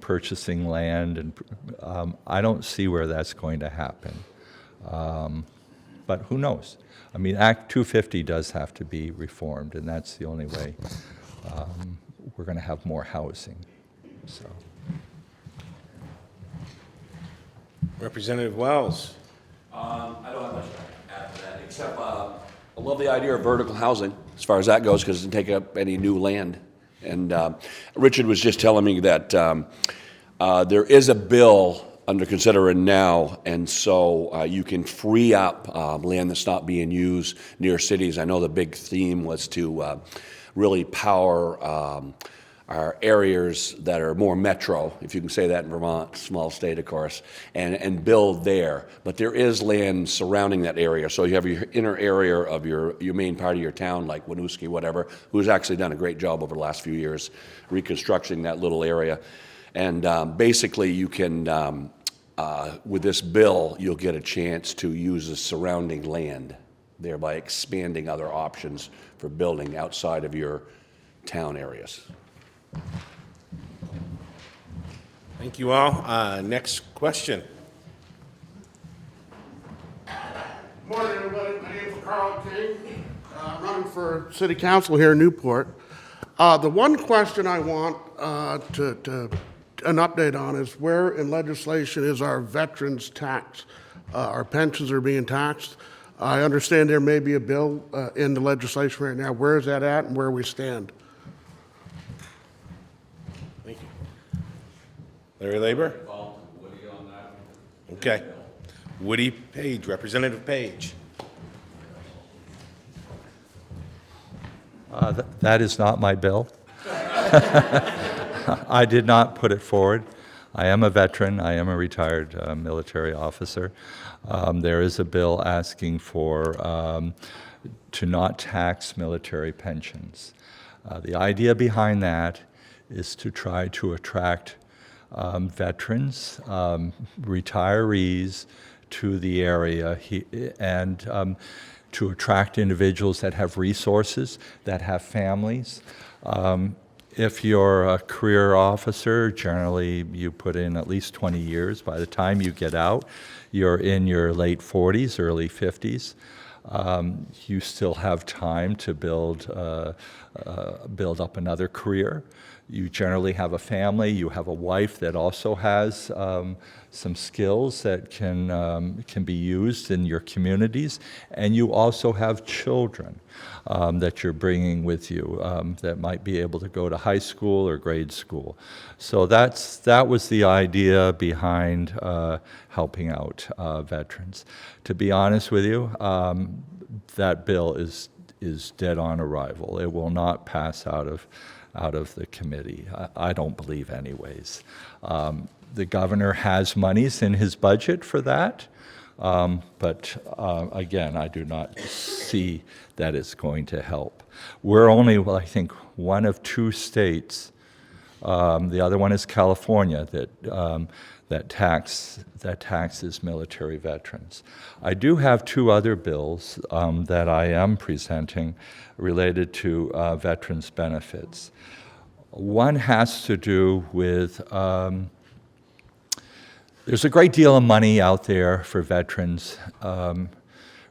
purchasing land, and I don't see where that's going to happen. But who knows? I mean, Act 250 does have to be reformed, and that's the only way we're going to have more housing. So. Representative Wells. I don't have much to add to that, except I love the idea of vertical housing as far as that goes, because it doesn't take up any new land. And Richard was just telling me that there is a bill under consideration now, and so you can free up land that's not being used near cities. I know the big theme was to really power our areas that are more metro, if you can say that in Vermont, small state, of course, and build there. But there is land surrounding that area. So you have your inner area of your main part of your town, like Winooski, whatever, who's actually done a great job over the last few years reconstructing that little area. And basically you can, with this bill, you'll get a chance to use the surrounding land, thereby expanding other options for building outside of your town areas. Thank you all. Next question. Morning, everybody. My name is Carl King. I'm running for City Council here in Newport. The one question I want to an update on is where in legislation is our veterans tax? Our pensions are being taxed. I understand there may be a bill in the legislation right now. Where is that at and where we stand? Thank you. Larry Labor? Okay. Woody Page, Representative Page. That is not my bill. I did not put it forward. I am a veteran. I am a retired military officer. There is a bill asking for to not tax military pensions. The idea behind that is to try to attract veterans, retirees to the area, and to attract individuals that have resources, that have families. If you're a career officer, generally you put in at least 20 years. By the time you get out, you're in your late 40s, early 50s. you still have time to build up another career. You generally have a family. You have a wife that also has some skills that can be used in your communities, and you also have children that you're bringing with you that might be able to go to high school or grade school. So that was the idea behind helping out veterans. To be honest with you, that bill is dead on arrival. It will not pass out of the committee. I don't believe anyways. The governor has monies in his budget for that, but again, I do not see that it's going to help. We're only, well, I think, one of 2 states, the other one is California, that taxes military veterans. I do have 2 other bills that I am presenting related to veterans benefits. One has to do with, there's a great deal of money out there for veterans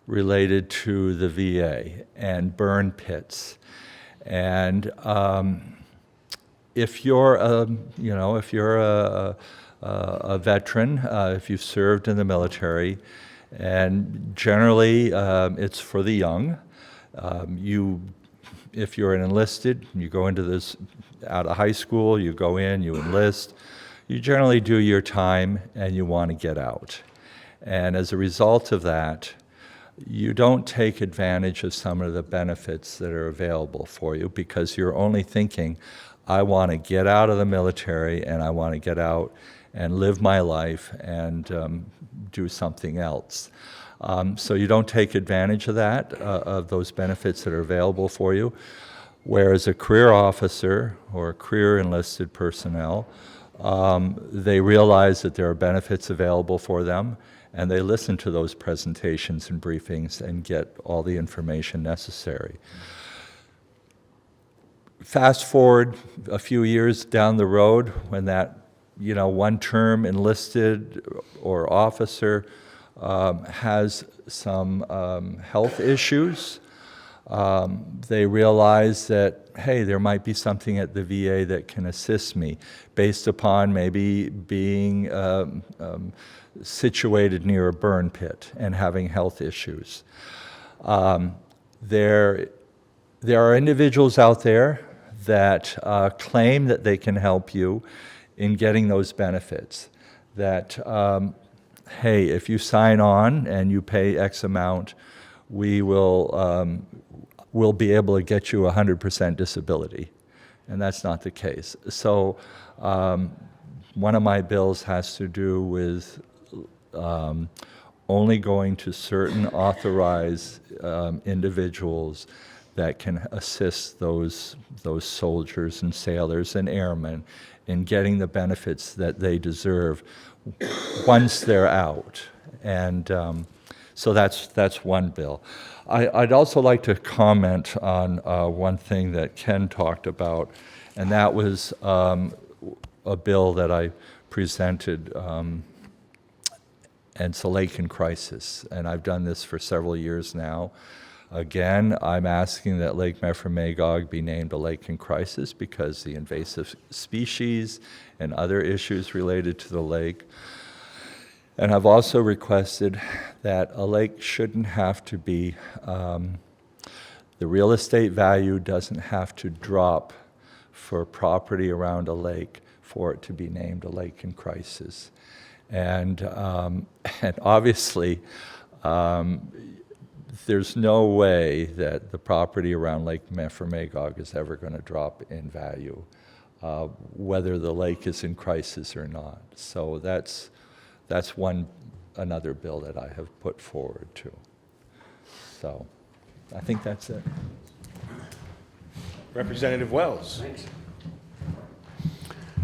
related to the VA and burn pits. And if you're a veteran, if you've served in the military, and generally it's for the young. If you're an enlisted, you go into this out of high school, you go in, you enlist, you generally do your time and you want to get out. And as a result of that, you don't take advantage of some of the benefits that are available for you because you're only thinking, I want to get out of the military and I want to get out and live my life and do something else. So you don't take advantage of that, of those benefits that are available for you. Whereas a career officer or career enlisted personnel, they realize that there are benefits available for them, and they listen to those presentations and briefings and get all the information necessary. Fast forward a few years down the road when that one-term enlisted or officer has some health issues. They realize that, hey, there might be something at the VA that can assist me based upon maybe being situated near a burn pit and having health issues. There are individuals out there that claim that they can help you in getting those benefits. That, hey, if you sign on and you pay X amount, we'll be able to get you 100% disability. And that's not the case. So one of my bills has to do with only going to certain authorized individuals that can assist those soldiers and sailors and airmen in getting the benefits that they deserve once they're out. And so that's one bill. I'd also like to comment on one thing that Ken talked about, and that was a bill that I presented, and it's a lake in crisis. And I've done this for several years now. Again, I'm asking that Lake Memphremagog be named a lake in crisis because the invasive species and other issues related to the lake. And I've also requested that a lake shouldn't have to be, the real estate value doesn't have to drop for property around a lake for it to be named a lake in crisis. And obviously, there's no way that the property around Lake Memphremagog is ever going to drop in value, whether the lake is in crisis or not. So that's another bill that I have put forward too. So I think that's it. Representative Wells.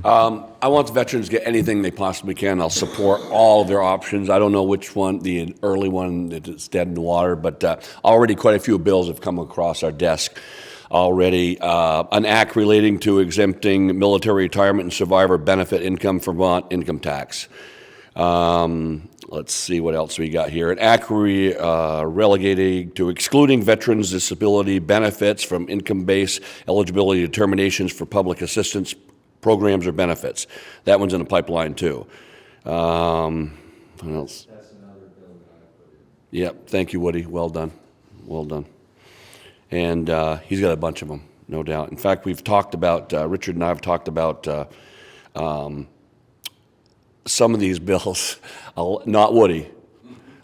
I want the veterans to get anything they possibly can. I'll support all of their options. I don't know which one, the early one that's dead in the water, but already quite a few bills have come across our desk already. An act relating to exempting military retirement and survivor benefit income from Vermont income tax. Let's see what else we got here. An act relegating to excluding veterans' disability benefits from income-based eligibility determinations for public assistance programs or benefits. That one's in the pipeline too. What else? That's another bill that I put in. Yep, thank you, Woody. Well done. Well done. And he's got a bunch of them, no doubt. In fact, we've talked about, Richard and I have talked about some of these bills, not Woody,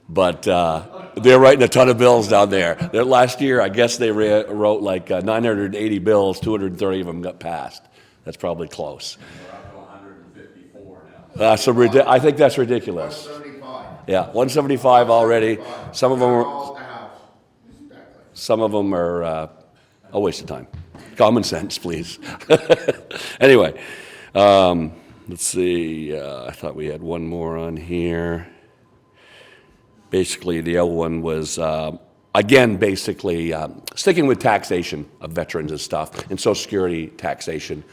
but they're writing a ton of bills down there. Last year, I guess they wrote like 980 bills, 230 of them got passed. That's probably close. We're up to 154 now. I think that's ridiculous. 175. Yeah, 175 already. Some of them are a waste of time. Common sense, please. Anyway. Let's see, I thought we had one more on here. Basically, the other one was, again, basically sticking with taxation of veterans and stuff, and Social Security taxation.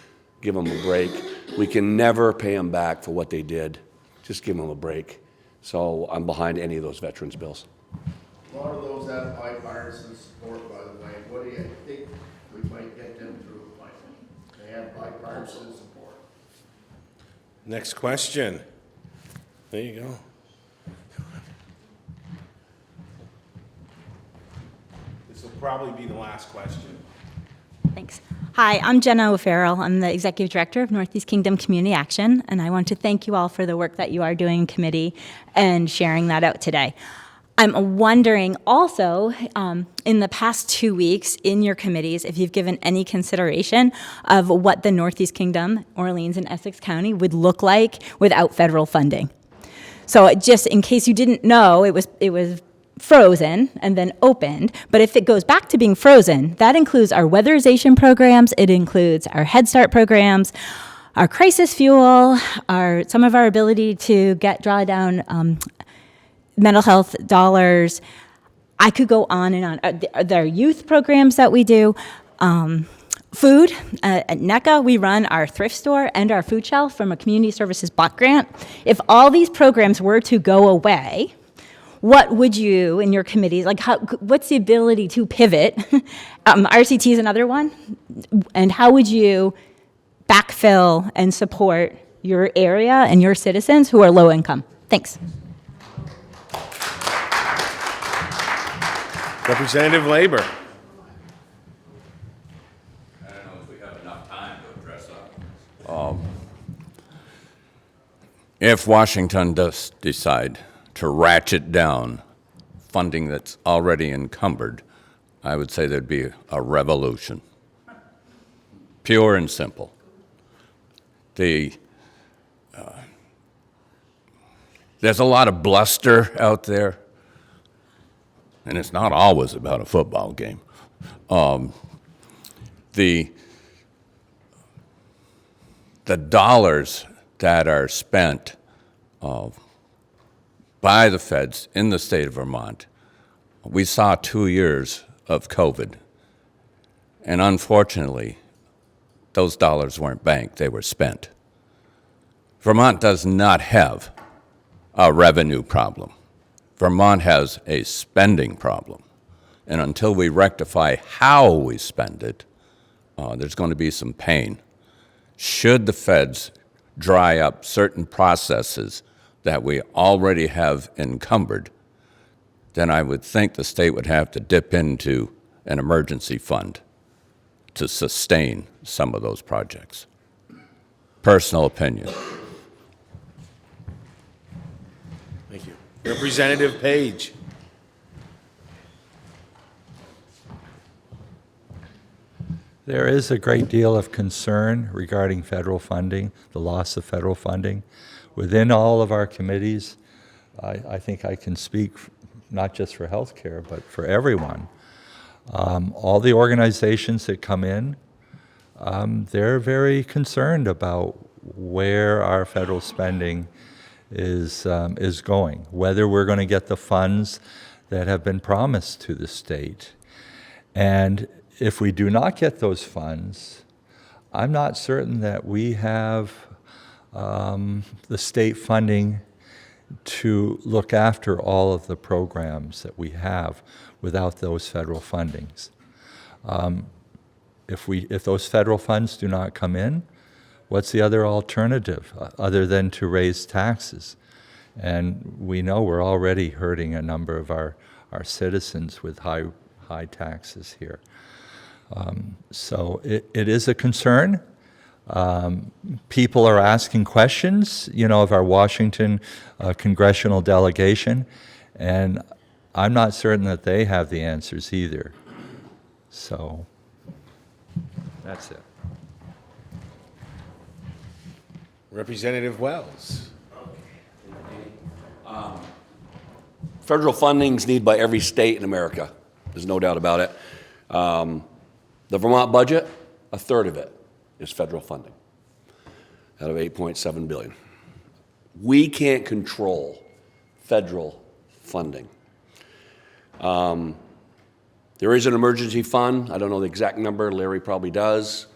Give them a break. We can never pay them back for what they did. Just give them a break. So I'm behind any of those veterans bills. A lot of those have bipartisan support, by the way. What do you think we might get them through? They have bipartisan support. Next question. There you go. This will probably be the last question. Thanks. Hi, I'm Jenna O'Farrell. I'm the Executive Director of Northeast Kingdom Community Action, and I want to thank you all for the work that you are doing in committee and sharing that out today. I'm wondering also, in the past 2 weeks in your committees, if you've given any consideration of what the Northeast Kingdom, Orleans, and Essex County would look like without federal funding. So just in case you didn't know, it was frozen and then opened, but if it goes back to being frozen, that includes our weatherization programs, it includes our Head Start programs, our crisis fuel, some of our ability to draw down mental health dollars. I could go on and on. There are youth programs that we do. Food, at NECA, we run our thrift store and our food shelf from a community services block grant. If all these programs were to go away, what would you, in your committees, what's the ability to pivot? RCT is another one. And how would you backfill and support your area and your citizens who are low income? Thanks. Representative Labor. I don't know if we have enough time to address that. If Washington does decide to ratchet down funding that's already encumbered, I would say there'd be a revolution. Pure and simple. There's a lot of bluster out there, and it's not always about a football game. The dollars that are spent by the feds in the state of Vermont, we saw 2 years of COVID, and unfortunately, those dollars weren't banked, they were spent. Vermont does not have a revenue problem. Vermont has a spending problem. And until we rectify how we spend it, there's going to be some pain. Should the feds dry up certain processes that we already have encumbered, then I would think the state would have to dip into an emergency fund to sustain some of those projects. Personal opinion. Thank you. Representative Page. There is a great deal of concern regarding federal funding, the loss of federal funding. Within all of our committees, I think I can speak not just for healthcare, but for everyone. All the organizations that come in, they're very concerned about where our federal spending is going, whether we're going to get the funds that have been promised to the state. And if we do not get those funds, I'm not certain that we have the state funding to look after all of the programs that we have without those federal fundings. If those federal funds do not come in, what's the other alternative other than to raise taxes? And we know we're already hurting a number of our citizens with high taxes here. So it is a concern. People are asking questions, of our Washington congressional delegation, and I'm not certain that they have the answers either. So that's it. Representative Wells. Federal funding's needed by every state in America. There's no doubt about it. The Vermont budget, a third of it is federal funding out of $8.7 billion. We can't control federal funding. There is an emergency fund. I don't know the exact number. Larry probably does.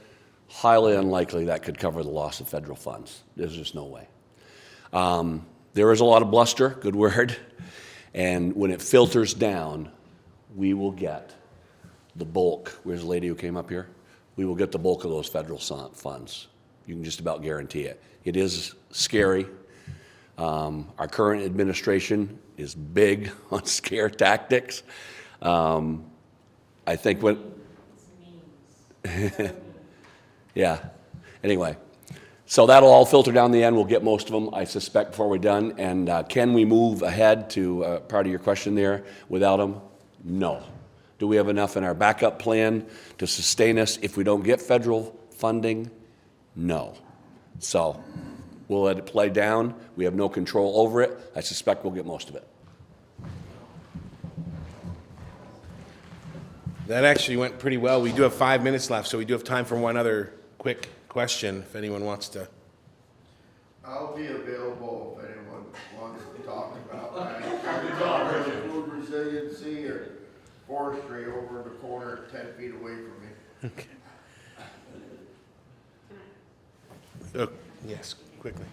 Highly unlikely that could cover the loss of federal funds. There's just no way. There is a lot of bluster, good word, and when it filters down, we will get the bulk. Where's the lady who came up here? We will get the bulk of those federal funds. You can just about guarantee it. It is scary. Our current administration is big on scare tactics. I think when... Yeah. Anyway, so that'll all filter down the end. We'll get most of them, I suspect, before we're done. And can we move ahead to part of your question there without them? No. Do we have enough in our backup plan to sustain us if we don't get federal funding? No. So we'll let it play down. We have no control over it. I suspect we'll get most of it. That actually went pretty well. We do have 5 minutes left, so we do have time for one other quick question, if anyone wants to. I'll be available if anyone wants to talk about food resiliency or forestry over in the corner 10 feet away from me. Okay. Yes, quickly.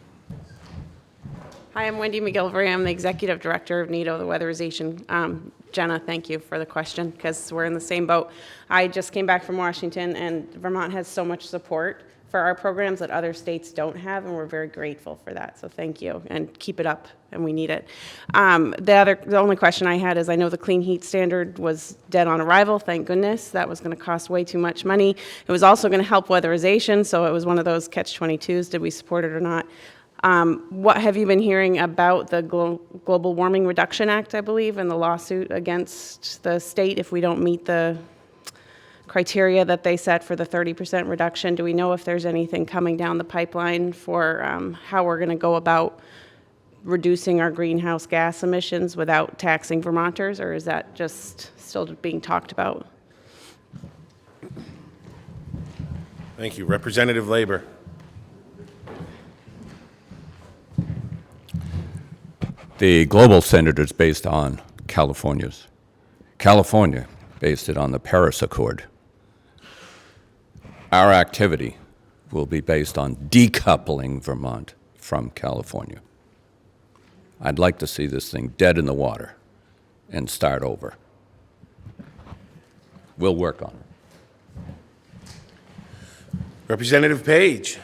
Hi, I'm Wendy McGilvery. I'm the Executive Director of NETO, the weatherization. Jenna, thank you for the question, because we're in the same boat. I just came back from Washington, and Vermont has so much support for our programs that other states don't have, and we're very grateful for that. So thank you, and keep it up, and we need it. The only question I had is, I know the clean heat standard was dead on arrival, thank goodness. That was going to cost way too much money. It was also going to help weatherization, so it was one of those catch-22s. Did we support it or not? What have you been hearing about the Global Warming Reduction Act, I believe, and the lawsuit against the state if we don't meet the criteria that they set for the 30% reduction? Do we know if there's anything coming down the pipeline for how we're going to go about reducing our greenhouse gas emissions without taxing Vermonters, or is that just still being talked about? Thank you. Representative Labor. The global standard is based on California's. California based it on the Paris Accord. Our activity will be based on decoupling Vermont from California. I'd like to see this thing dead in the water and start over. We'll work on it. Representative Page.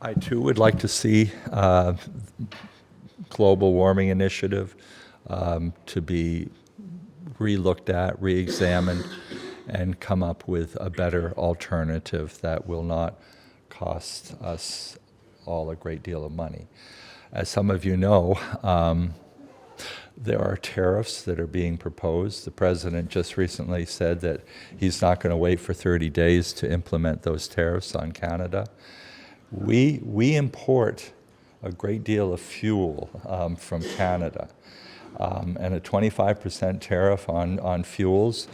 I too would like to see global warming initiative to be re-looked at, re-examined, and come up with a better alternative that will not cost us all a great deal of money. As some of you know, there are tariffs that are being proposed. The president just recently said that he's not going to wait for 30 days to implement those tariffs on Canada. We import a great deal of fuel from Canada, and a 25% tariff on fuels,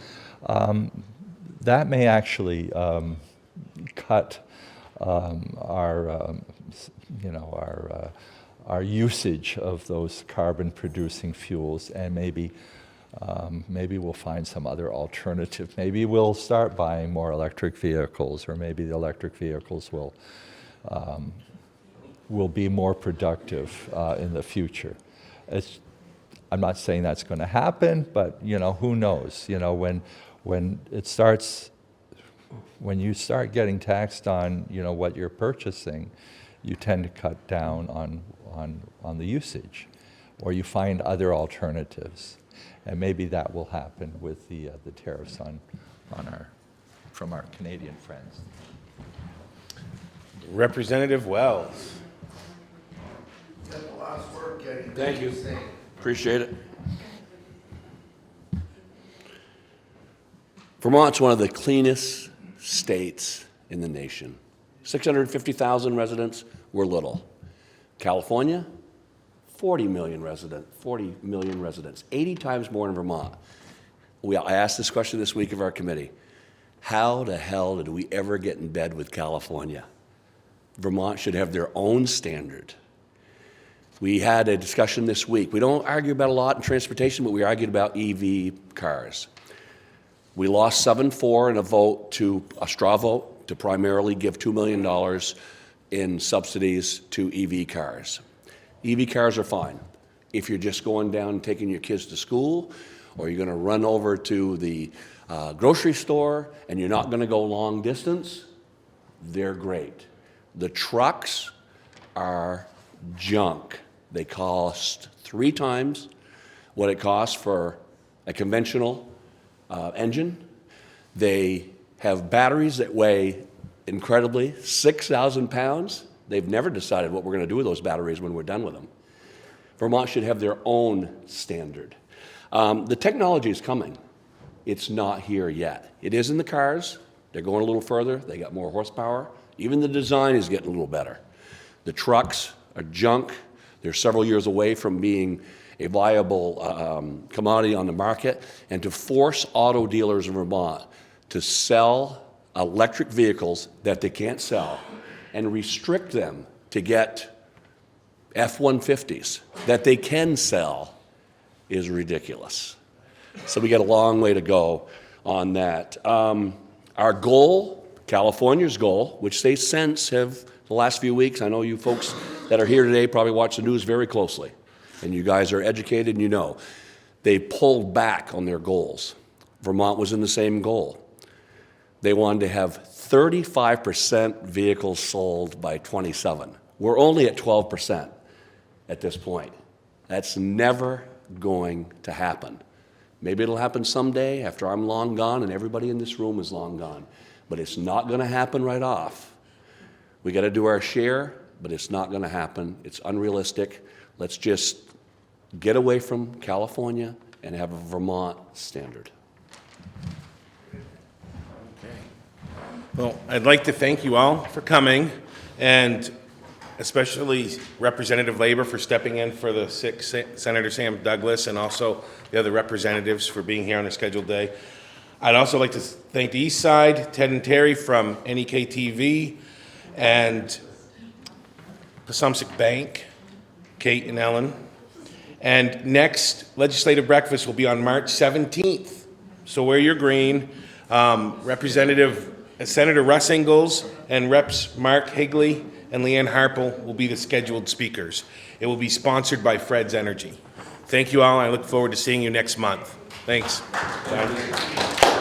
that may actually cut our usage of those carbon-producing fuels and maybe Maybe we'll find some other alternative. Maybe we'll start buying more electric vehicles, or maybe the electric vehicles will be more productive in the future. I'm not saying that's going to happen, but who knows? When you start getting taxed on what you're purchasing, you tend to cut down on the usage, or you find other alternatives, and maybe that will happen with the tariffs from our Canadian friends. Representative Wells. You got the last word, Kenny. Thank you. Appreciate it. Vermont's one of the cleanest states in the nation. 650,000 residents, we're little. California, 40 million residents, 80 times more in Vermont. I asked this question this week of our committee. How the hell did we ever get in bed with California? Vermont should have their own standard. We had a discussion this week. We don't argue about a lot in transportation, but we argued about EV cars. We lost 7-4 in a straw vote to primarily give $2 million in subsidies to EV cars. EV cars are fine. If you're just going down and taking your kids to school, or you're going to run over to the grocery store and you're not going to go long distance, they're great. The trucks are junk. They cost 3 times what it costs for a conventional engine. They have batteries that weigh incredibly 6,000 pounds. They've never decided what we're going to do with those batteries when we're done with them. Vermont should have their own standard. The technology is coming. It's not here yet. It is in the cars. They're going a little further. They got more horsepower. Even the design is getting a little better. The trucks are junk. They're several years away from being a viable commodity on the market. And to force auto dealers in Vermont to sell electric vehicles that they can't sell and restrict them to get F-150s that they can sell is ridiculous. So we got a long way to go on that. Our goal, California's goal, which they since have the last few weeks, I know you folks that are here today probably watch the news very closely, and you guys are educated and you know, they pulled back on their goals. Vermont was in the same goal. They wanted to have 35% vehicles sold by 27. We're only at 12% at this point. That's never going to happen. Maybe it'll happen someday after I'm long gone and everybody in this room is long gone. But it's not going to happen right off. We got to do our share, but it's not going to happen. It's unrealistic. Let's just get away from California and have a Vermont standard. Well, I'd like to thank you all for coming, and especially Representative Labor for stepping in for the sick Senator Sam Douglas, and also the other representatives for being here on a scheduled day. I'd also like to thank the East Side, Ted and Terry from NEK-TV, and Pasumsic Bank, Kate and Ellen. And next legislative breakfast will be on March 17th. So wear your green. Senator Russ Ingalls and Reps Mark Higley and Leanne Harple will be the scheduled speakers. It will be sponsored by Fred's Energy. Thank you all, and I look forward to seeing you next month. Thanks. Bye.